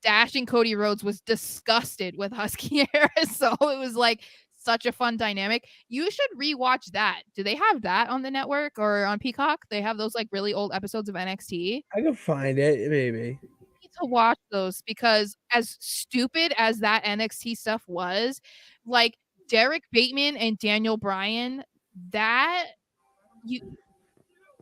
Dashing Cody Rhodes was disgusted with Husky Harris. So it was like such a fun dynamic. You should rewatch that. Do they have that on the network or on Peacock? They have those like really old episodes of NXT. I can find it, maybe. You need to watch those because as stupid as that NXT stuff was, like Derek Bateman and Daniel Bryan, that you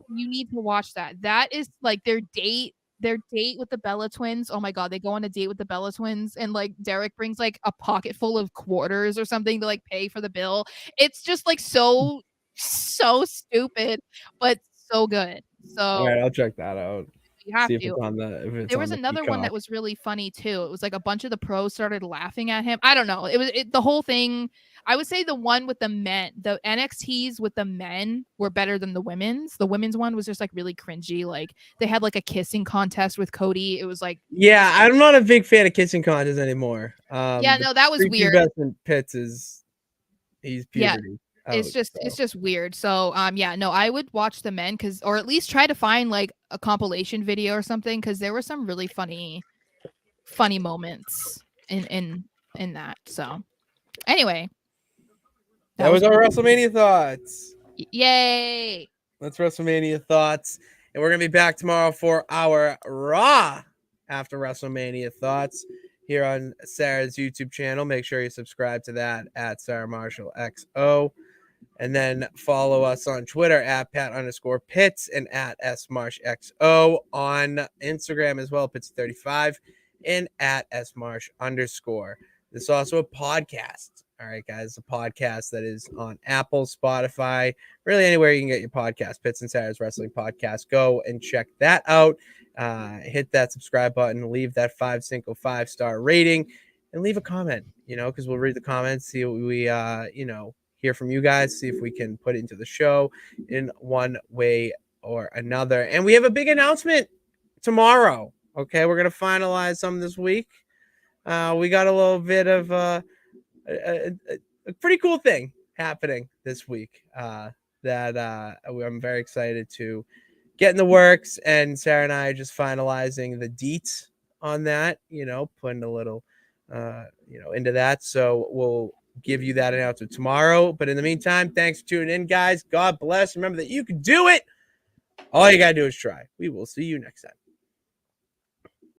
need to watch that. That is like their date with the Bella twins. Oh my god, they go on a date with the Bella twins and like Derek brings like a pocket full of quarters or something to like pay for the bill. It's just like so stupid, but so good. So all right, I'll check that out. You have see to. If it's on the, there was another one that was really funny too. It was like a bunch of the pros started laughing at him. I don't know. The whole thing. I would say the one with the men, the NXTs with the men were better than the women's. The women's one was just like really cringy. Like they had like a kissing contest with Cody. It was like, yeah, I'm not a big fan of kissing contests anymore. Yeah, no, that was weird. Pitts he's puberty. Yeah, it's just weird. So yeah, no, I would watch the men or at least try to find like a compilation video or something because there were some really funny moments in that. So anyway. That was our WrestleMania thoughts. Yay! That's WrestleMania thoughts. And we're going to be back tomorrow for our Raw after WrestleMania thoughts here on Sarah's YouTube channel. Make sure you subscribe to that at Sarah Marshall XO. And then follow us on Twitter at Pat_Pitts and at SMarshXO. On Instagram as well, Pitts35 and at SMarsh_. This is also a podcast. All right, guys, a podcast that is on Apple, Spotify, really anywhere you can get your podcast. Pitts and Sarah's Wrestling Podcast. Go and check that out. Hit that subscribe button, leave that 5-star rating, and leave a comment, because we'll read the comments, see what we, hear from you guys, see if we can put it into the show in one way or another. And we have a big announcement tomorrow. Okay, we're going to finalize some this week. We got a little bit of a pretty cool thing happening this week that I'm very excited to get in the works, and Sarah and I are just finalizing the deets on that, putting a little into that. So we'll give you that announcement tomorrow. But in the meantime, thanks for tuning in, guys. God bless. Remember that you can do it. All you got to do is try. We will see you next time.